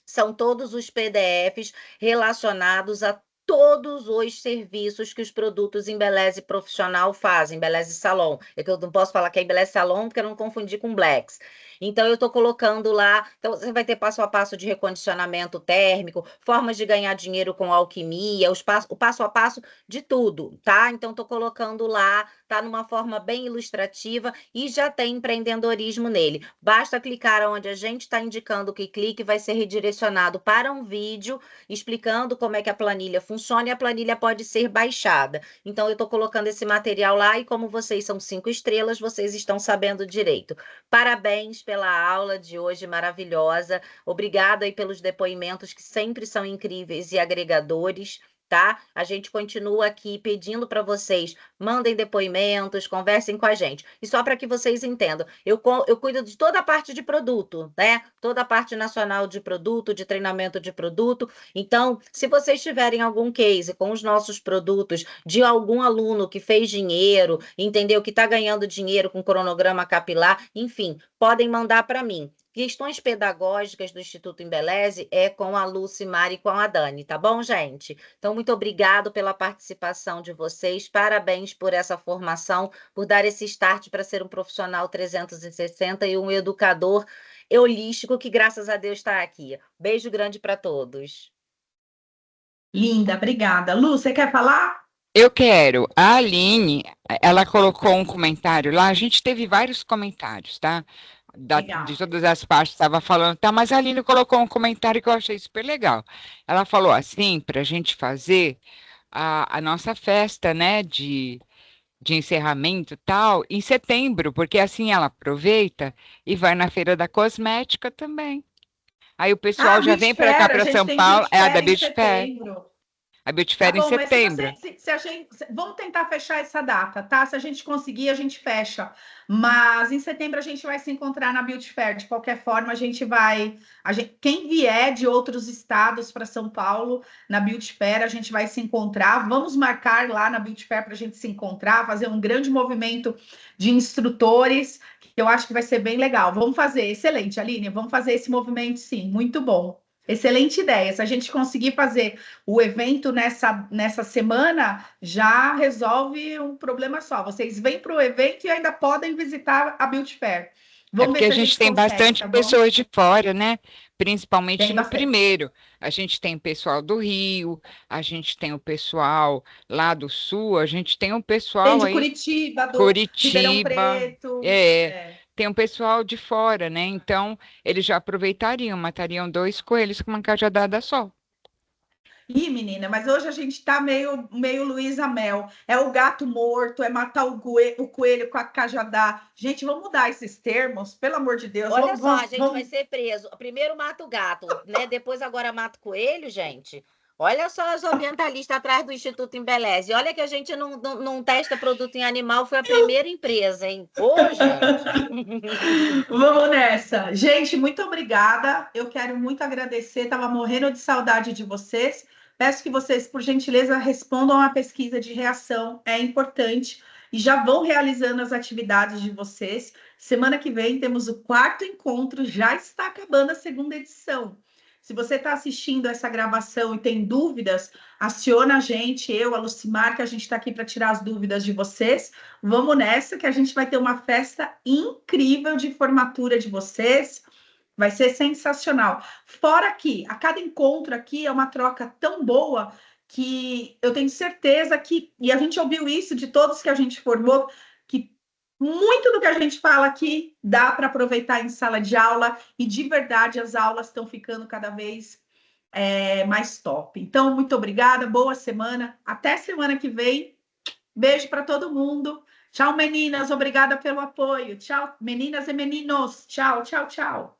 são todos os PDFs relacionados a todos os serviços que os produtos Embeleze Profissional fazem, Embeleze Salon. É que eu não posso falar que é Embeleze Salon porque eu não confundi com Blacks. Então, eu estou colocando lá. Então, você vai ter passo a passo de recondicionamento térmico, formas de ganhar dinheiro com alquimia, o passo a passo de tudo, tá? Então, estou colocando lá, tá numa forma bem ilustrativa e já tem empreendedorismo nele. Basta clicar onde a gente está indicando que clique, vai ser redirecionado para um vídeo explicando como é que a planilha funciona e a planilha pode ser baixada. Então, eu estou colocando esse material lá e como vocês são 5 estrelas, vocês estão sabendo direito. Parabéns pela aula de hoje maravilhosa. Obrigada aí pelos depoimentos que sempre são incríveis e agregadores, tá? A gente continua aqui pedindo para vocês, mandem depoimentos, conversem com a gente. E só para que vocês entendam, eu cuido de toda a parte de produto, né? Toda a parte nacional de produto, de treinamento de produto. Então, se vocês tiverem algum case com os nossos produtos de algum aluno que fez dinheiro, entendeu? Que está ganhando dinheiro com cronograma capilar, enfim, podem mandar para mim. Questões pedagógicas do Instituto Embeleze é com a Lucimar e com a Dani, tá bom, gente? Então, muito obrigado pela participação de vocês, parabéns por essa formação, por dar esse start para ser um profissional 360 e um educador holístico que, graças a Deus, está aqui. Beijo grande para todos. Linda, obrigada. Lu, você quer falar? Eu quero. A Aline, ela colocou um comentário lá, a gente teve vários comentários, tá? De todas as partes estava falando, tá? Mas a Aline colocou um comentário que eu achei super legal. Ela falou assim, para a gente fazer a nossa festa, né, de encerramento e tal, em setembro, porque assim ela aproveita e vai na Feira da Cosmética também. Aí o pessoal já vem para cá, para São Paulo, é a da Beauty Fair. A Beauty Fair em setembro. Vamos tentar fechar essa data, tá? Se a gente conseguir, a gente fecha. Mas em setembro a gente vai se encontrar na Beauty Fair. De qualquer forma, quem vier de outros estados para São Paulo, na Beauty Fair, a gente vai se encontrar. Vamos marcar lá na Beauty Fair para a gente se encontrar, fazer um grande movimento de instrutores, que eu acho que vai ser bem legal. Vamos fazer, excelente, Aline, vamos fazer esse movimento sim, muito bom. Excelente ideia. Se a gente conseguir fazer o evento nessa semana, já resolve um problema só. Vocês vêm para o evento e ainda podem visitar a Beauty Fair. Vamos ver se a gente tem consegue, bastante pessoas de fora, né? Principalmente no primeiro. A gente tem o pessoal do Rio, a gente tem o pessoal lá do Sul, a gente tem um pessoal tem de Curitiba, Ribeirão Preto. Tem um pessoal de fora, né? Então, eles já aproveitariam, matariam 2 coelhos com uma cajadada só. Ih, menina, mas hoje a gente está meio Luísa Mel. É o gato morto, é matar o coelho com a cajadada. Gente, vamos mudar esses termos, pelo amor de Deus. Olha só, a gente vai ser preso. Primeiro mata o gato, né? Depois agora mata o coelho, gente. Olha só as ambientalistas atrás do Instituto Embeleze. Olha que a gente não testa produto em animal, foi a primeira empresa, hein? Ô, gente! Vamos nessa. Gente, muito obrigada. Eu quero muito agradecer. Estava morrendo de saudade de vocês. Peço que vocês, por gentileza, respondam à pesquisa de reação. É importante. E já vão realizando as atividades de vocês. Semana que vem temos o 4º encontro. Já está acabando a 2ª edição. Se você está assistindo essa gravação e tem dúvidas, aciona a gente, eu, a Lucimar, que a gente está aqui para tirar as dúvidas de vocês. Vamos nessa, que a gente vai ter uma festa incrível de formatura de vocês. Vai ser sensacional. Fora que a cada encontro aqui é uma troca tão boa que eu tenho certeza que, e a gente ouviu isso de todos que a gente formou, que muito do que a gente fala aqui dá para aproveitar em sala de aula e de verdade as aulas estão ficando cada vez mais top. Então, muito obrigada, boa semana, até semana que vem. Beijo para todo mundo. Tchau, meninas, obrigada pelo apoio. Tchau, meninas e meninos. Tchau, tchau, tchau.